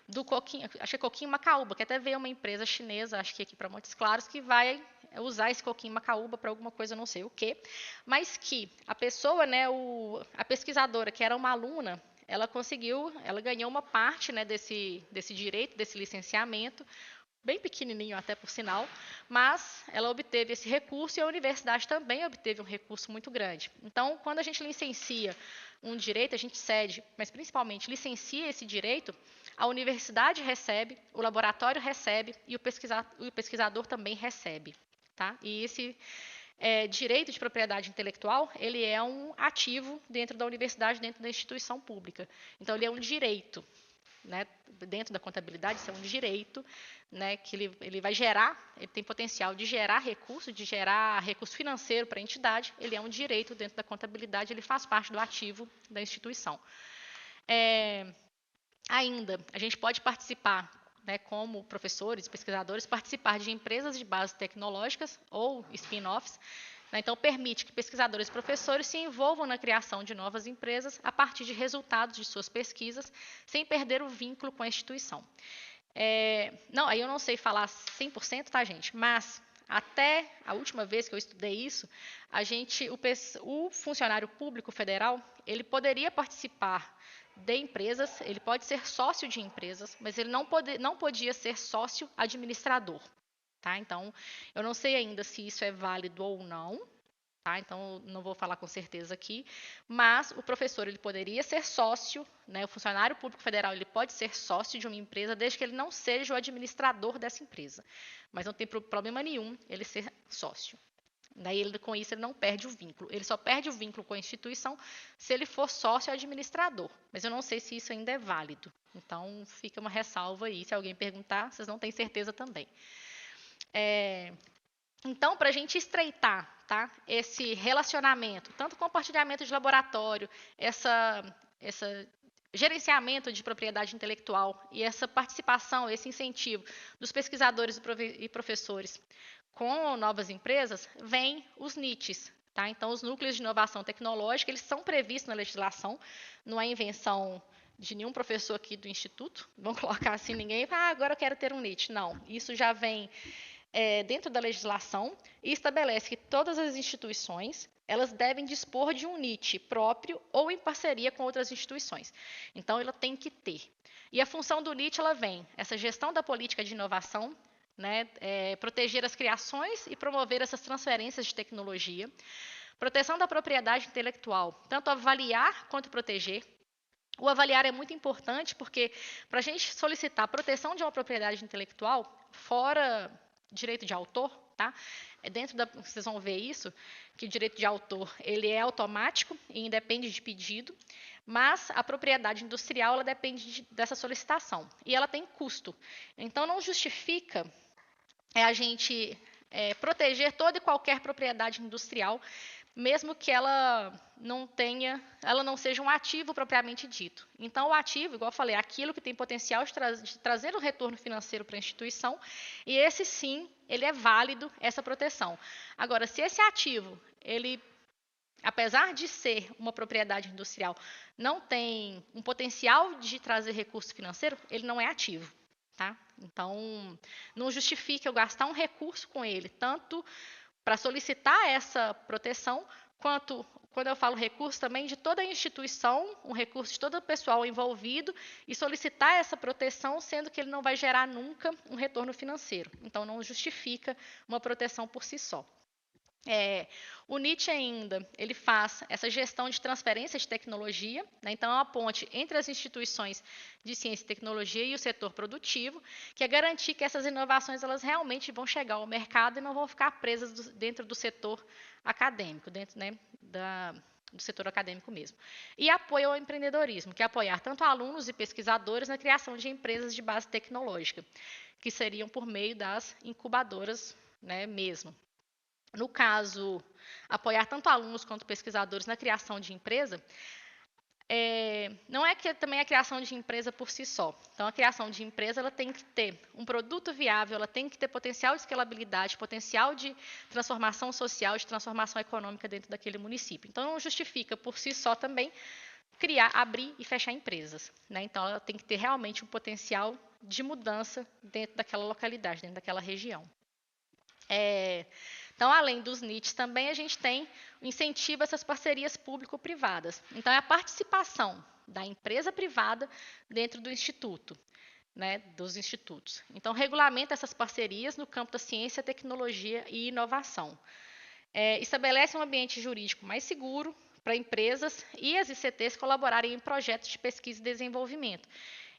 do coquinho, acho que é coquinho macaúba, que até veio uma empresa chinesa, acho que aqui para Montes Claros, que vai usar esse coquinho macaúba para alguma coisa, não sei o quê, mas que a pessoa, a pesquisadora, que era uma aluna, ela ganhou uma parte desse direito, desse licenciamento, bem pequenininho até por sinal, mas ela obteve esse recurso e a universidade também obteve um recurso muito grande. Então, quando a gente licencia um direito, a gente cede, mas principalmente licencia esse direito, a universidade recebe, o laboratório recebe e o pesquisador também recebe. Tá? E esse direito de propriedade intelectual, ele é um ativo dentro da universidade, dentro da instituição pública. Então, ele é um direito. Dentro da contabilidade, isso é um direito que ele vai gerar, ele tem potencial de gerar recurso financeiro para a entidade, ele é um direito dentro da contabilidade, ele faz parte do ativo da instituição. Ainda, a gente pode participar, como professores e pesquisadores, participar de empresas de base tecnológicas ou spin-offs. Então, permite que pesquisadores e professores se envolvam na criação de novas empresas a partir de resultados de suas pesquisas, sem perder o vínculo com a instituição. Aí eu não sei falar 100%, tá, gente? Mas até a última vez que eu estudei isso, o funcionário público federal, ele poderia participar de empresas, ele pode ser sócio de empresas, mas ele não podia ser sócio administrador. Tá? Então, eu não sei ainda se isso é válido ou não, tá? Então, não vou falar com certeza aqui, mas o professor ele poderia ser sócio, o funcionário público federal ele pode ser sócio de uma empresa desde que ele não seja o administrador dessa empresa, mas não tem problema nenhum ele ser sócio. Daí, com isso, ele não perde o vínculo. Ele só perde o vínculo com a instituição se ele for sócio administrador, mas eu não sei se isso ainda é válido. Então, fica uma ressalva aí, se alguém perguntar, vocês não têm certeza também. Então, para a gente estreitar esse relacionamento, tanto compartilhamento de laboratório, esse gerenciamento de propriedade intelectual e essa participação, esse incentivo dos pesquisadores e professores com novas empresas, vem os NITs. Tá? Então, os núcleos de inovação tecnológica, eles são previstos na legislação, não é invenção de nenhum professor aqui do Instituto, vamos colocar assim, ninguém agora eu quero ter um NIT. Não, isso já vem dentro da legislação e estabelece que todas as instituições elas devem dispor de um NIT próprio ou em parceria com outras instituições. Então, ela tem que ter. E a função do NIT, ela vem, essa gestão da política de inovação, né, proteger as criações e promover essas transferências de tecnologia, proteção da propriedade intelectual, tanto avaliar quanto proteger. O avaliar é muito importante porque para a gente solicitar a proteção de uma propriedade intelectual, fora direito de autor, tá? Vocês vão ver isso, que o direito de autor ele é automático e independe de pedido, mas a propriedade industrial ela depende dessa solicitação e ela tem custo. Então não justifica a gente proteger toda e qualquer propriedade industrial, mesmo que ela não seja um ativo propriamente dito. Então, o ativo, igual eu falei, é aquilo que tem potencial de trazer um retorno financeiro para a instituição, e esse sim, ele é válido, essa proteção. Agora, se esse ativo, ele, apesar de ser uma propriedade industrial, não tem um potencial de trazer recurso financeiro, ele não é ativo. Tá? Então, não justifica eu gastar um recurso com ele, tanto para solicitar essa proteção, quanto, quando eu falo recurso, também de toda a instituição, um recurso de todo o pessoal envolvido, e solicitar essa proteção, sendo que ele não vai gerar nunca um retorno financeiro. Então, não justifica uma proteção por si só. O NIT ainda, ele faz essa gestão de transferência de tecnologia, né? Então é uma ponte entre as instituições de ciência e tecnologia e o setor produtivo, que é garantir que essas inovações elas realmente vão chegar ao mercado e não vão ficar presas dentro do setor acadêmico, dentro, né, do setor acadêmico mesmo. E apoio ao empreendedorismo, que é apoiar tanto alunos e pesquisadores na criação de empresas de base tecnológica, que seriam por meio das incubadoras, né, mesmo. No caso, apoiar tanto alunos quanto pesquisadores na criação de empresa, não é que também a criação de empresa por si só. Então, a criação de empresa ela tem que ter um produto viável, ela tem que ter potencial de escalabilidade, potencial de transformação social, de transformação econômica dentro daquele município. Então, não justifica por si só também criar, abrir e fechar empresas. Né? Então, ela tem que ter realmente um potencial de mudança dentro daquela localidade, dentro daquela região. Então, além dos NITs, também a gente tem o incentivo a essas parcerias público-privadas. Então, é a participação da empresa privada dentro do instituto, né, dos institutos. Então, regulamenta essas parcerias no campo da ciência, tecnologia e inovação. Estabelece um ambiente jurídico mais seguro para empresas e as ICTs colaborarem em projetos de pesquisa e desenvolvimento.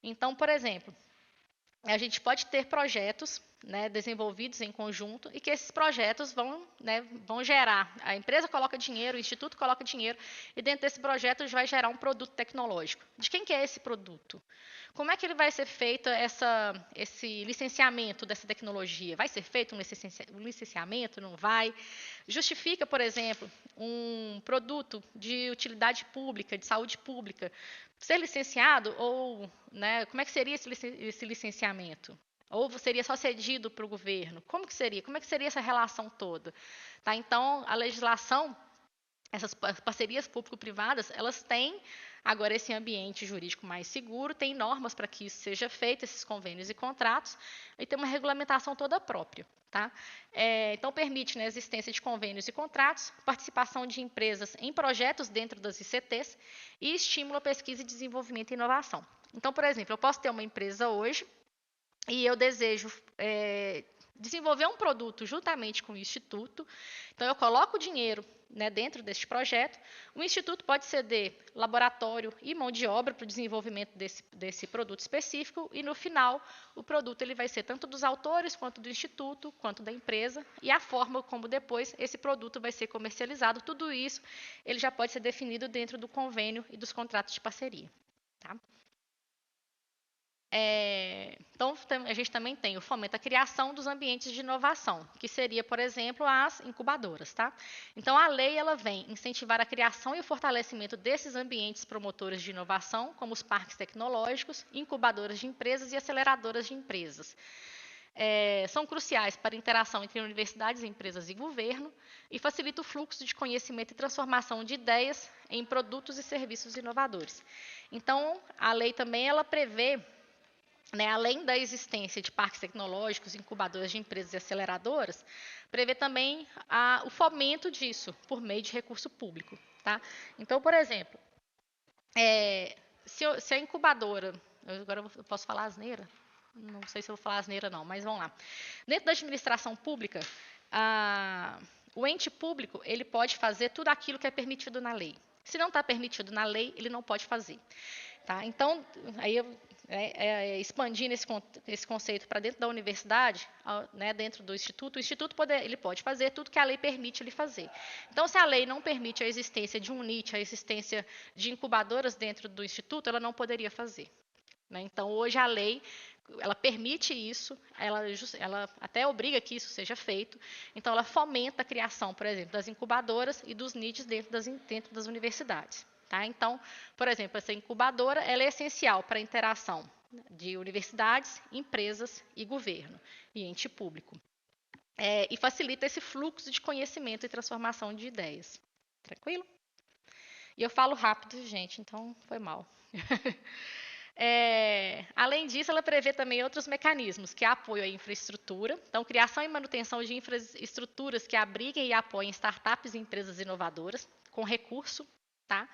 Então, por exemplo, a gente pode ter projetos, né, desenvolvidos em conjunto e que esses projetos vão gerar. A empresa coloca dinheiro, o instituto coloca dinheiro e dentro desse projeto vai gerar um produto tecnológico. De quem que é esse produto? Como é que ele vai ser feito esse licenciamento dessa tecnologia? Vai ser feito um licenciamento? Não vai? Justifica, por exemplo, um produto de utilidade pública, de saúde pública, ser licenciado ou, né, como é que seria esse licenciamento? Ou seria só cedido para o governo? Como que seria? Como é que seria essa relação toda? Tá? Então, a legislação, essas parcerias público-privadas, elas têm agora esse ambiente jurídico mais seguro, tem normas para que isso seja feito, esses convênios e contratos, e tem uma regulamentação toda própria. Tá? Então, permite, né, a existência de convênios e contratos, participação de empresas em projetos dentro das ICTs e estímulo à pesquisa e desenvolvimento e inovação. Então, por exemplo, eu posso ter uma empresa hoje e eu desejo desenvolver um produto juntamente com o Instituto, então eu coloco o dinheiro, né, dentro deste projeto, o Instituto pode ceder laboratório e mão de obra para o desenvolvimento desse produto específico e no final o produto ele vai ser tanto dos autores, quanto do Instituto, quanto da empresa e a forma como depois esse produto vai ser comercializado, tudo isso ele já pode ser definido dentro do convênio e dos contratos de parceria. Tá? Então, a gente também tem o fomento à criação dos ambientes de inovação, que seria, por exemplo, as incubadoras. Tá? Então, a lei ela vem incentivar a criação e o fortalecimento desses ambientes promotores de inovação, como os parques tecnológicos, incubadoras de empresas e aceleradoras de empresas. São cruciais para a interação entre universidades, empresas e governo e facilita o fluxo de conhecimento e transformação de ideias em produtos e serviços inovadores. Então, a lei também ela prevê né, além da existência de parques tecnológicos, incubadoras de empresas e aceleradoras, prevê também o fomento disso por meio de recurso público. Tá? Então, por exemplo, se a incubadora, agora eu posso falar asneira? Não sei se eu vou falar asneira não, mas vamos lá. Dentro da administração pública, o ente público ele pode fazer tudo aquilo que é permitido na lei. Se não está permitido na lei, ele não pode fazer. Tá? Então, aí expandindo esse conceito para dentro da universidade, né, dentro do instituto, o instituto ele pode fazer tudo que a lei permite ele fazer. Então, se a lei não permite a existência de um NIT, a existência de incubadoras dentro do instituto, ela não poderia fazer. Né? Então, hoje a lei ela permite isso, ela até obriga que isso seja feito. Então, ela fomenta a criação, por exemplo, das incubadoras e dos NITs dentro das universidades. Tá? Então, por exemplo, essa incubadora ela é essencial para a interação de universidades, empresas e governo, e ente público. E facilita esse fluxo de conhecimento e transformação de ideias. Tranquilo? E eu falo rápido, gente, então foi mal. Além disso, ela prevê também outros mecanismos, que é apoio à infraestrutura, então, criação e manutenção de infraestruturas que abriguem e apoiem startups e empresas inovadoras, com recurso, tá?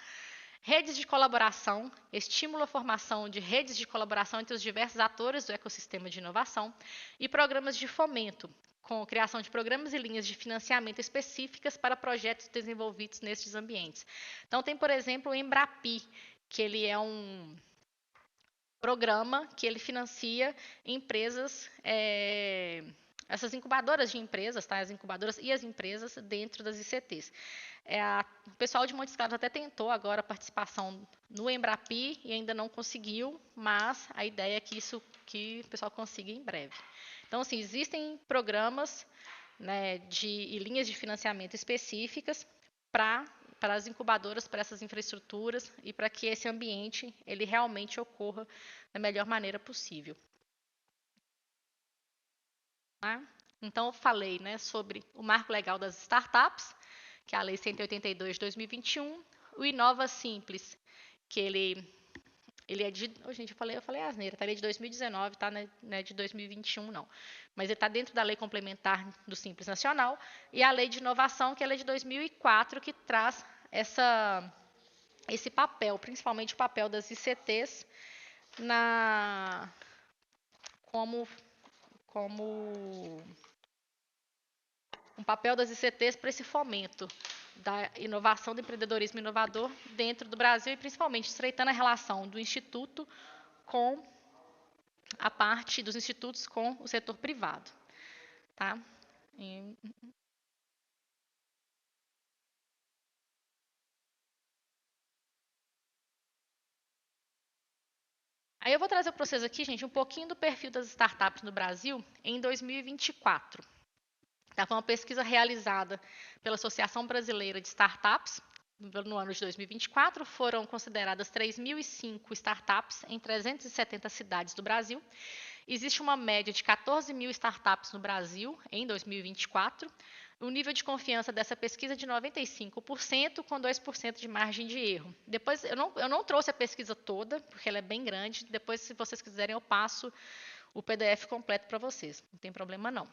Redes de colaboração, estimula a formação de redes de colaboração entre os diversos atores do ecossistema de inovação e programas de fomento, com a criação de programas e linhas de financiamento específicas para projetos desenvolvidos nesses ambientes. Então, tem, por exemplo, o Embrapi, que ele é um programa que ele financia empresas, essas incubadoras de empresas, tá? As incubadoras e as empresas dentro das ICTs. O pessoal de Montes Claros até tentou agora a participação no Embrapi e ainda não conseguiu, mas a ideia é que o pessoal consiga em breve. Então, assim, existem programas, né, e linhas de financiamento específicas para as incubadoras, para essas infraestruturas e para que esse ambiente ele realmente ocorra da melhor maneira possível. Tá? Então, eu falei, né, sobre o marco legal das startups, que é a Lei 182 de 2021, o Inova Simples, que ele é de... Oh, gente, eu falei asneira, tá? Ele é de 2019, tá? Não é de 2021, não. Mas ele está dentro da Lei Complementar do Simples Nacional e a Lei de Inovação, que é a Lei de 2004, que traz esse papel, principalmente o papel das ICTs, como um papel das ICTs para esse fomento da inovação, do empreendedorismo inovador dentro do Brasil e principalmente estreitando a relação do Instituto com a parte dos institutos com o setor privado. Tá? Aí eu vou trazer para vocês aqui, gente, um pouquinho do perfil das startups no Brasil em 2024. Tá? Foi uma pesquisa realizada pela Associação Brasileira de Startups. No ano de 2024, foram consideradas 3.005 startups em 370 cidades do Brasil. Existe uma média de 14 mil startups no Brasil em 2024. O nível de confiança dessa pesquisa é de 95%, com 2% de margem de erro. Depois, eu não trouxe a pesquisa toda, porque ela é bem grande. Depois, se vocês quiserem, eu passo o PDF completo para vocês. Não tem problema, não.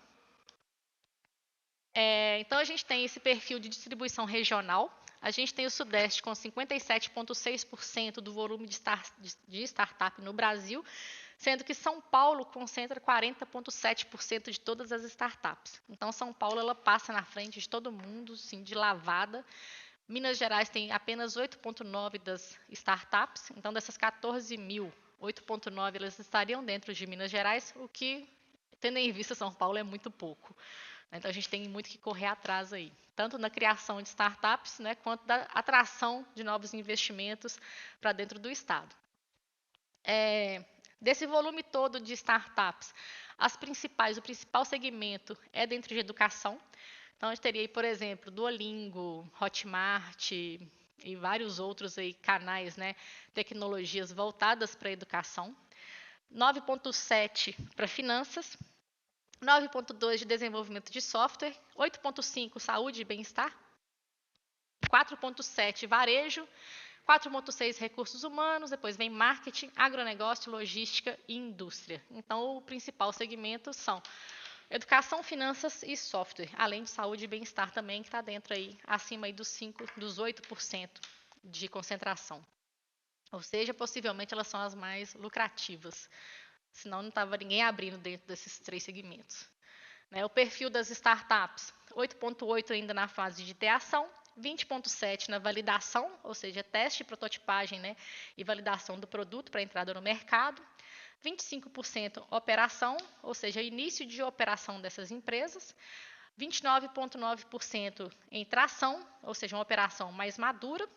Então, a gente tem esse perfil de distribuição regional. A gente tem o Sudeste com 57,6% do volume de startup no Brasil, sendo que São Paulo concentra 40,7% de todas as startups. Então, São Paulo ela passa na frente de todo mundo, sim, de lavada. Minas Gerais tem apenas 8,9% das startups. Então, dessas 14 mil, 8,9% elas estariam dentro de Minas Gerais, o que, tendo em vista São Paulo, é muito pouco. Então, a gente tem muito que correr atrás aí, tanto na criação de startups, né, quanto da atração de novos investimentos para dentro do Estado. Desse volume todo de startups, o principal segmento é dentro de educação. Então, a gente teria aí, por exemplo, Duolingo, Hotmart e vários outros aí canais, né, tecnologias voltadas para a educação. 9,7 para finanças, 9,2 de desenvolvimento de software, 8,5 saúde e bem-estar, 4,7 varejo, 4,6 recursos humanos, depois vem marketing, agronegócio, logística e indústria. Então, o principal segmento são educação, finanças e software, além de saúde e bem-estar também, que está dentro aí, acima aí dos 8% de concentração. Ou seja, possivelmente elas são as mais lucrativas. Senão não estava ninguém abrindo dentro desses 3 segmentos. O perfil das startups, 8,8 ainda na fase de ideação, 20,7 na validação, ou seja, teste, prototipagem, e validação do produto para entrada no mercado, 25% operação, ou seja, início de operação dessas empresas, 29,9% em tração, ou seja, uma operação mais madura,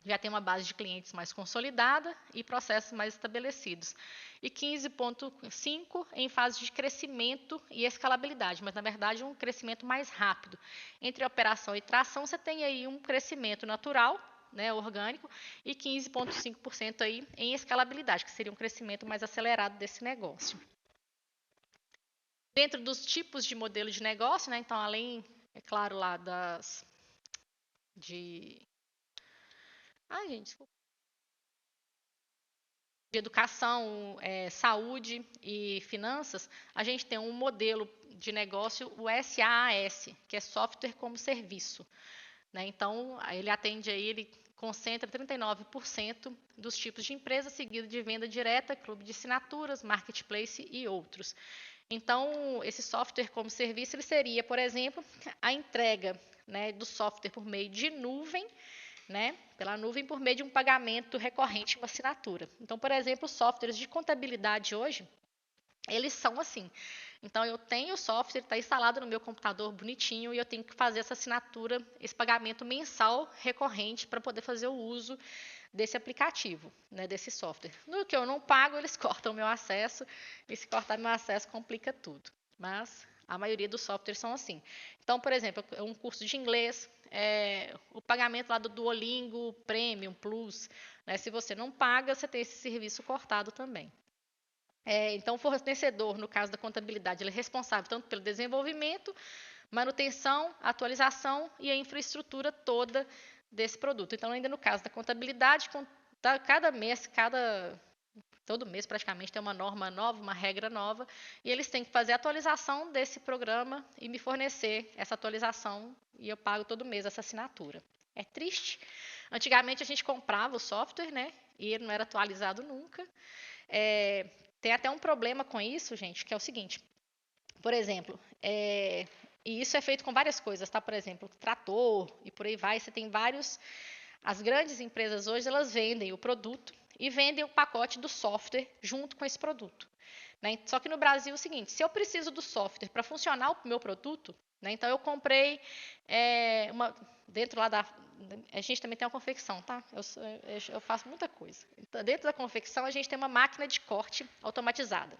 já tem uma base de clientes mais consolidada e processos mais estabelecidos. E 15,5% em fase de crescimento e escalabilidade, mas na verdade um crescimento mais rápido. Entre operação e tração, você tem aí um crescimento natural, orgânico, e 15,5% aí em escalabilidade, que seria um crescimento mais acelerado desse negócio. Dentro dos tipos de modelo de negócio, então além, é claro, lá de educação, saúde e finanças, a gente tem um modelo de negócio, o SaaS, que é software como serviço. Então, ele atende aí, ele concentra 39% dos tipos de empresa, seguido de venda direta, clube de assinaturas, marketplace e outros. Então, esse software como serviço, ele seria, por exemplo, a entrega do software por meio de nuvem, pela nuvem por meio de um pagamento recorrente, uma assinatura. Então, por exemplo, os softwares de contabilidade hoje, eles são assim. Então, eu tenho o software, está instalado no meu computador bonitinho e eu tenho que fazer essa assinatura, esse pagamento mensal recorrente para poder fazer o uso desse aplicativo, desse software. No que eu não pago, eles cortam meu acesso e se cortar meu acesso complica tudo. Mas a maioria dos softwares são assim. Então, por exemplo, um curso de inglês, o pagamento lá do Duolingo, Premium, Plus, se você não paga, você tem esse serviço cortado também. Então, o fornecedor, no caso da contabilidade, ele é responsável tanto pelo desenvolvimento, manutenção, atualização e a infraestrutura toda desse produto. Então, ainda no caso da contabilidade, todo mês praticamente tem uma norma nova, uma regra nova, e eles têm que fazer a atualização desse programa e me fornecer essa atualização, e eu pago todo mês essa assinatura. É triste. Antigamente a gente comprava o software, e ele não era atualizado nunca. Tem até um problema com isso, gente, que é o seguinte, por exemplo, e isso é feito com várias coisas, tá? Por exemplo, trator e por aí vai, você tem vários. As grandes empresas hoje, elas vendem o produto e vendem o pacote do software junto com esse produto. Só que no Brasil é o seguinte, se eu preciso do software para funcionar o meu produto, então eu comprei dentro lá a gente também tem uma confecção, tá? Eu faço muita coisa. Então, dentro da confecção, a gente tem uma máquina de corte automatizada.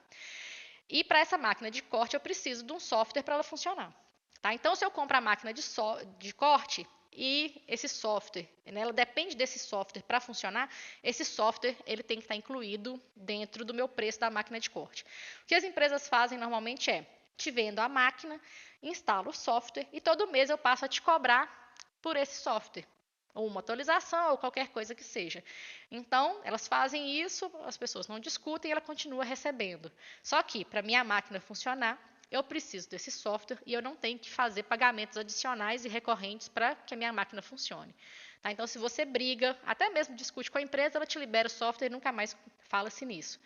E para essa máquina de corte, eu preciso de um software para ela funcionar. Tá? Então, se eu compro a máquina de corte e esse software, ela depende desse software para funcionar, esse software ele tem que estar incluído dentro do meu preço da máquina de corte. O que as empresas fazem normalmente é, te vendo a máquina, instalo o software e todo mês eu passo a te cobrar por esse software, ou uma atualização, ou qualquer coisa que seja. Então, elas fazem isso, as pessoas não discutem e ela continua recebendo. Só que, para minha máquina funcionar, eu preciso desse software e eu não tenho que fazer pagamentos adicionais e recorrentes para que a minha máquina funcione. Tá? Então, se você briga, até mesmo discute com a empresa, ela te libera o software e nunca mais fala-se nisso.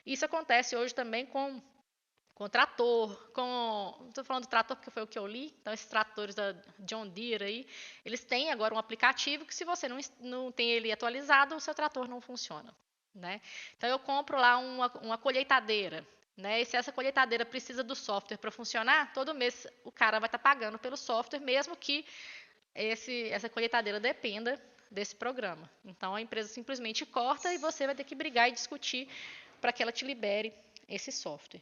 Isso acontece hoje também com trator, não estou falando do trator porque foi o que eu li, então esses tratores da John Deere aí, eles têm agora um aplicativo que se você não tem ele atualizado, o seu trator não funciona. Então eu compro lá uma colheitadeira, e se essa colheitadeira precisa do software para funcionar, todo mês o cara vai estar pagando pelo software, mesmo que essa colheitadeira dependa desse programa. Então a empresa simplesmente corta e você vai ter que brigar e discutir para que ela te libere esse software.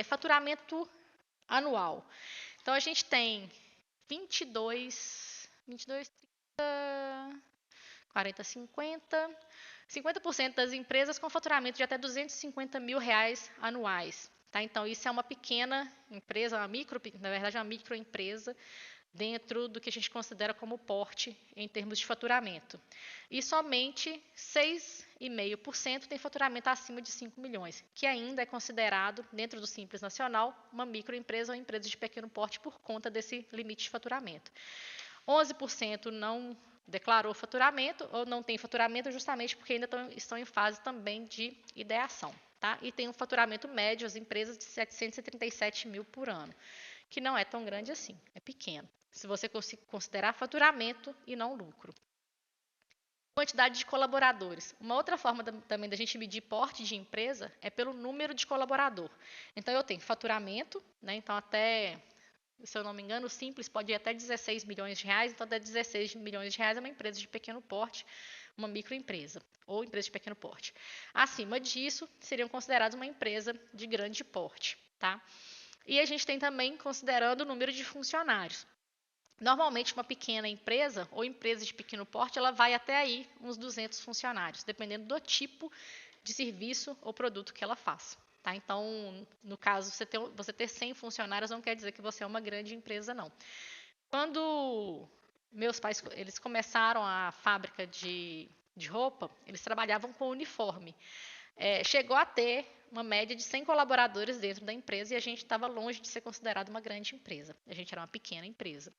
Faturamento anual. Então, a gente tem 22, 30, 40, 50, 50% das empresas com faturamento de até R$250 mil anuais. Tá? Então, isso é uma pequena empresa, na verdade, uma microempresa dentro do que a gente considera como porte em termos de faturamento. E somente 6,5% tem faturamento acima de 5 milhões, que ainda é considerado, dentro do Simples Nacional, uma microempresa ou empresa de pequeno porte por conta desse limite de faturamento. 11% não declarou faturamento ou não tem faturamento justamente porque ainda estão em fase também de ideação. Tá? E tem um faturamento médio, as empresas, de 737 mil por ano, que não é tão grande assim, é pequeno, se você considerar faturamento e não lucro. Quantidade de colaboradores. Uma outra forma também da gente medir porte de empresa é pelo número de colaborador. Então, eu tenho faturamento, né? Então, até, se eu não me engano, o Simples pode ir até 16 milhões de reais, então até 16 milhões de reais é uma empresa de pequeno porte, uma microempresa, ou empresa de pequeno porte. Acima disso, seriam considerados uma empresa de grande porte, tá? E a gente tem também considerando o número de funcionários. Normalmente, uma pequena empresa ou empresa de pequeno porte, ela vai até aí uns 200 funcionários, dependendo do tipo de serviço ou produto que ela faça. Tá? Então, no caso, você ter 100 funcionários não quer dizer que você é uma grande empresa, não. Quando meus pais eles começaram a fábrica de roupa, eles trabalhavam com uniforme. Chegou a ter uma média de 100 colaboradores dentro da empresa e a gente estava longe de ser considerado uma grande empresa. A gente era uma pequena empresa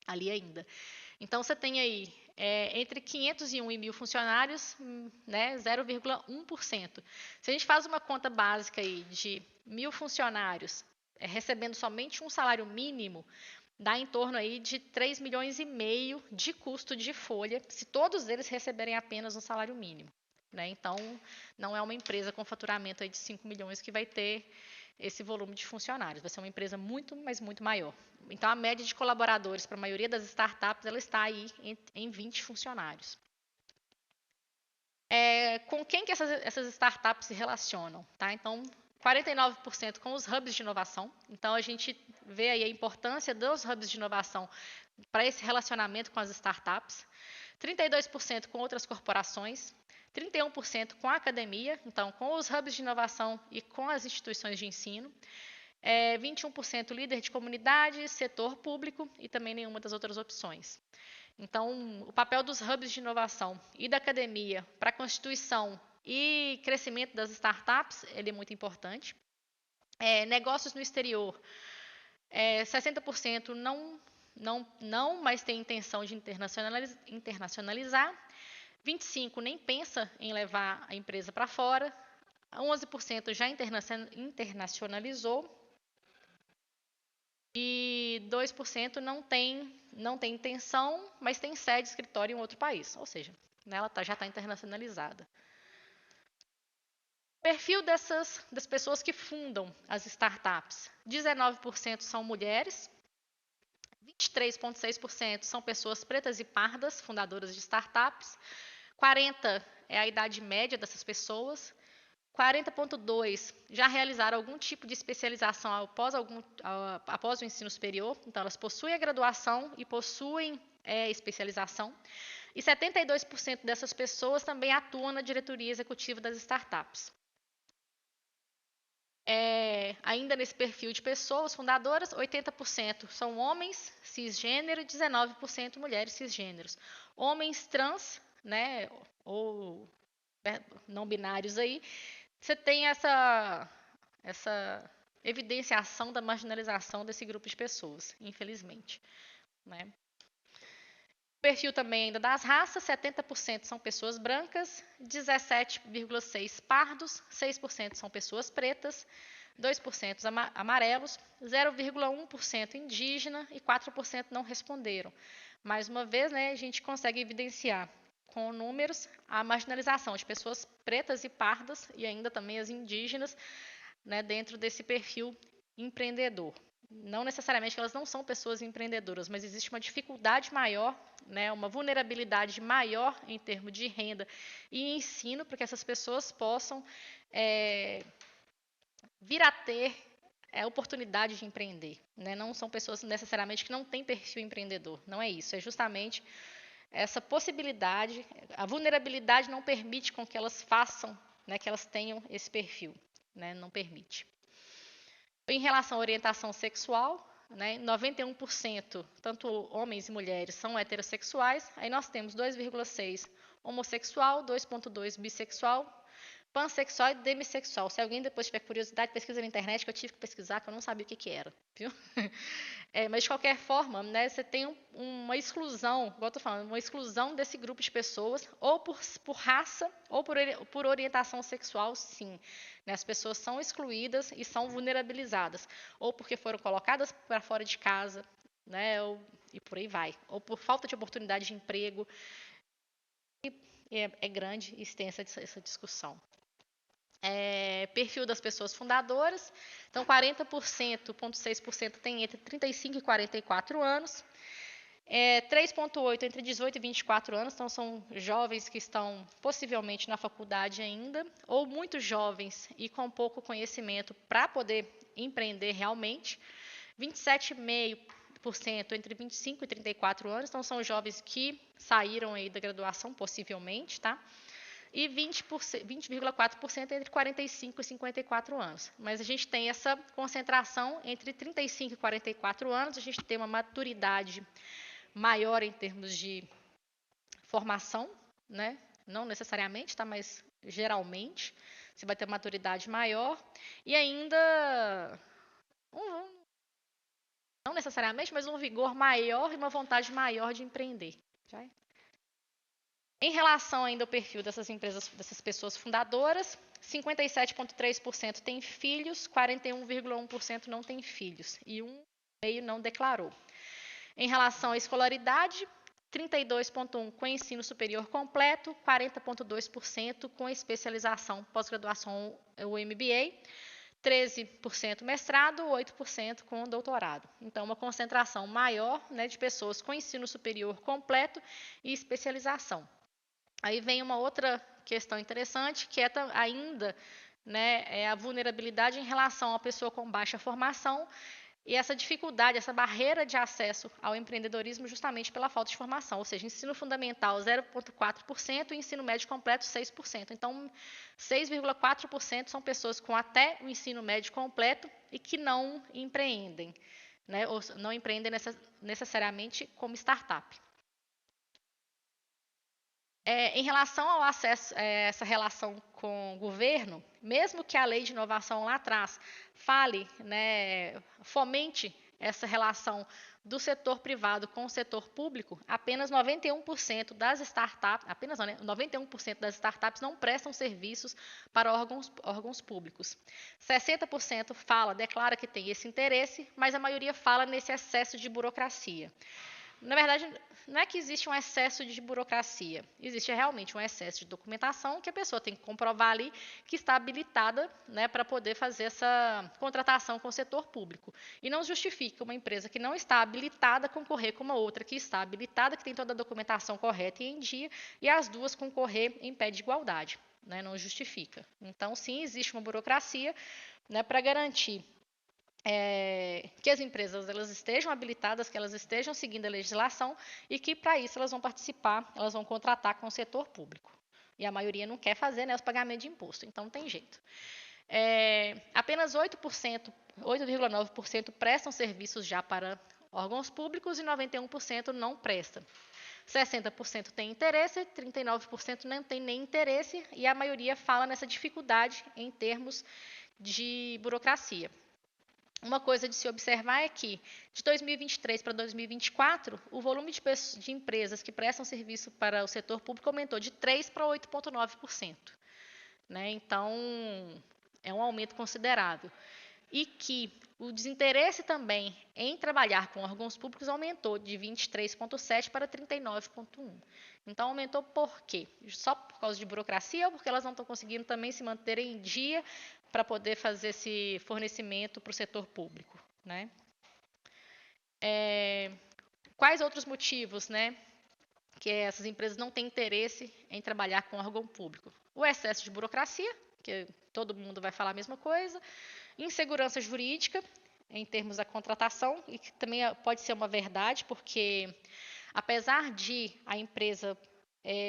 ali ainda. Então, você tem aí entre 501 e 1.000 funcionários, né, 0,1%. Se a gente faz uma conta básica aí de 1.000 funcionários recebendo somente um salário mínimo, dá em torno aí de 3,5 milhões de custo de folha, se todos eles receberem apenas um salário mínimo. Né? Então, não é uma empresa com faturamento aí de 5 milhões que vai ter esse volume de funcionários. Vai ser uma empresa muito, mas muito maior. Então, a média de colaboradores para a maioria das startups ela está aí em 20 funcionários. Com quem que essas startups se relacionam? Tá? Então, 49% com os hubs de inovação. Então, a gente vê aí a importância dos hubs de inovação para esse relacionamento com as startups. 32% com outras corporações. 31% com a academia, então com os hubs de inovação e com as instituições de ensino. 21% líder de comunidade, setor público e também nenhuma das outras opções. Então, o papel dos hubs de inovação e da academia para a constituição e crescimento das startups, ele é muito importante. Negócios no exterior, 60% não, mas tem intenção de internacionalizar. 25% nem pensa em levar a empresa para fora. 11% já internacionalizou. E 2% não tem intenção, mas tem sede de escritório em outro país. Ou seja, ela já está internacionalizada. Perfil das pessoas que fundam as startups. 19% são mulheres. 23,6% são pessoas pretas e pardas, fundadoras de startups. 40% é a idade média dessas pessoas. 40,2% já realizaram algum tipo de especialização após o ensino superior. Então, elas possuem a graduação e possuem especialização. E 72% dessas pessoas também atuam na diretoria executiva das startups. Ainda nesse perfil de pessoas fundadoras, 80% são homens cisgênero e 19% mulheres cisgêneros. Homens trans, né, ou não binários aí, você tem essa evidenciação da marginalização desse grupo de pessoas, infelizmente. Né? Perfil também ainda das raças, 70% são pessoas brancas, 17,6% pardos, 6% são pessoas pretas, 2% amarelos, 0,1% indígena e 4% não responderam. Mais uma vez, né, a gente consegue evidenciar com números a marginalização de pessoas pretas e pardas e ainda também as indígenas, né, dentro desse perfil empreendedor. Não necessariamente que elas não são pessoas empreendedoras, mas existe uma dificuldade maior, né, uma vulnerabilidade maior em termos de renda e ensino para que essas pessoas possam vir a ter oportunidade de empreender. Né? Não são pessoas necessariamente que não têm perfil empreendedor, não é isso, é justamente essa possibilidade, a vulnerabilidade não permite com que elas façam, né, que elas tenham esse perfil, né, não permite. Em relação à orientação sexual, né, 91%, tanto homens e mulheres, são heterossexuais. Aí nós temos 2,6% homossexual, 2,2% bissexual, pansexual e demissexual. Se alguém depois tiver curiosidade, pesquisa na internet, que eu tive que pesquisar, que eu não sabia o que era, viu? Mas de qualquer forma, né, você tem uma exclusão, igual eu estou falando, uma exclusão desse grupo de pessoas, ou por raça, ou por orientação sexual, sim. Né, as pessoas são excluídas e são vulnerabilizadas, ou porque foram colocadas para fora de casa, né, e por aí vai, ou por falta de oportunidade de emprego. É grande e extensa essa discussão. Perfil das pessoas fundadoras. Então, 40,6% tem entre 35 e 44 anos. 3,8% entre 18 e 24 anos. Então, são jovens que estão possivelmente na faculdade ainda, ou muito jovens e com pouco conhecimento para poder empreender realmente. 27,5% entre 25 e 34 anos. Então, são jovens que saíram aí da graduação, possivelmente, tá? E 20,4% entre 45 e 54 anos. Mas a gente tem essa concentração entre 35 e 44 anos, a gente tem uma maturidade maior em termos de formação, né? Não necessariamente, tá? Mas geralmente você vai ter maturidade maior e ainda não necessariamente, mas um vigor maior e uma vontade maior de empreender. Já é? Em relação ainda ao perfil dessas empresas, dessas pessoas fundadoras, 57,3% tem filhos, 41,1% não tem filhos e 1,5% não declarou. Em relação à escolaridade, 32,1% com ensino superior completo, 40,2% com especialização pós-graduação ou MBA, 13% mestrado, 8% com doutorado. Então, uma concentração maior, né, de pessoas com ensino superior completo e especialização. Aí vem uma outra questão interessante, que é ainda, né, a vulnerabilidade em relação à pessoa com baixa formação e essa dificuldade, essa barreira de acesso ao empreendedorismo justamente pela falta de formação, ou seja, ensino fundamental 0,4% e ensino médio completo 6%. Então, 6,4% são pessoas com até o ensino médio completo e que não empreendem, né, ou não empreendem necessariamente como startup. Em relação ao acesso, essa relação com o governo, mesmo que a lei de inovação lá atrás fale, né, fomente essa relação do setor privado com o setor público, apenas 91% das startups, apenas não, né, 91% das startups não prestam serviços para órgãos públicos. 60% declara que tem esse interesse, mas a maioria fala nesse excesso de burocracia. Na verdade, não é que existe um excesso de burocracia, existe realmente um excesso de documentação que a pessoa tem que comprovar ali que está habilitada, né, para poder fazer essa contratação com o setor público. E não justifica uma empresa que não está habilitada concorrer com uma outra que está habilitada, que tem toda a documentação correta e em dia, e as duas concorrer em pé de igualdade. Né, não justifica. Então, sim, existe uma burocracia, né, para garantir que as empresas elas estejam habilitadas, que elas estejam seguindo a legislação e que, para isso, elas vão participar, elas vão contratar com o setor público. E a maioria não quer fazer, né, os pagamentos de imposto, então não tem jeito. Apenas 8,9% prestam serviços já para órgãos públicos e 91% não prestam. 60% tem interesse, 39% não tem nem interesse e a maioria fala nessa dificuldade em termos de burocracia. Uma coisa de se observar é que, de 2023 para 2024, o volume de empresas que prestam serviço para o setor público aumentou de 3% para 8,9%. Né? Então, é um aumento considerável. E que o desinteresse também em trabalhar com órgãos públicos aumentou de 23,7% para 39,1%. Então, aumentou por quê? Só por causa de burocracia ou porque elas não estão conseguindo também se manter em dia para poder fazer esse fornecimento para o setor público, né? Quais outros motivos, né, que essas empresas não têm interesse em trabalhar com órgão público? O excesso de burocracia, que todo mundo vai falar a mesma coisa, insegurança jurídica em termos da contratação, e que também pode ser uma verdade, porque apesar de a empresa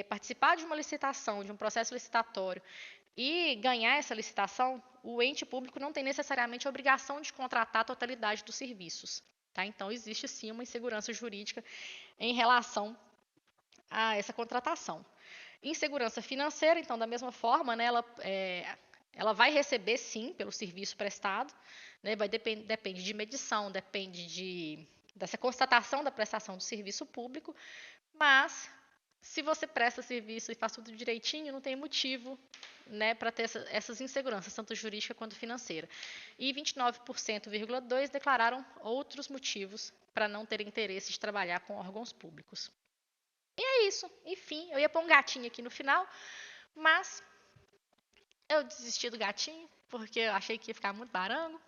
participar de uma licitação, de um processo licitatório, e ganhar essa licitação, o ente público não tem necessariamente a obrigação de contratar a totalidade dos serviços. tá? Então, existe sim uma insegurança jurídica em relação a essa contratação. Insegurança financeira, então, da mesma forma, né, ela vai receber sim pelo serviço prestado, né, depende de medição, dessa constatação da prestação do serviço público, mas se você presta serviço e faz tudo direitinho, não tem motivo, né, para ter essas inseguranças, tanto jurídica quanto financeira. E 29,2% declararam outros motivos para não ter interesse de trabalhar com órgãos públicos. E é isso. Enfim, eu ia pôr um gatinho aqui no final, mas eu desisti do gatinho, porque eu achei que ia ficar muito barango.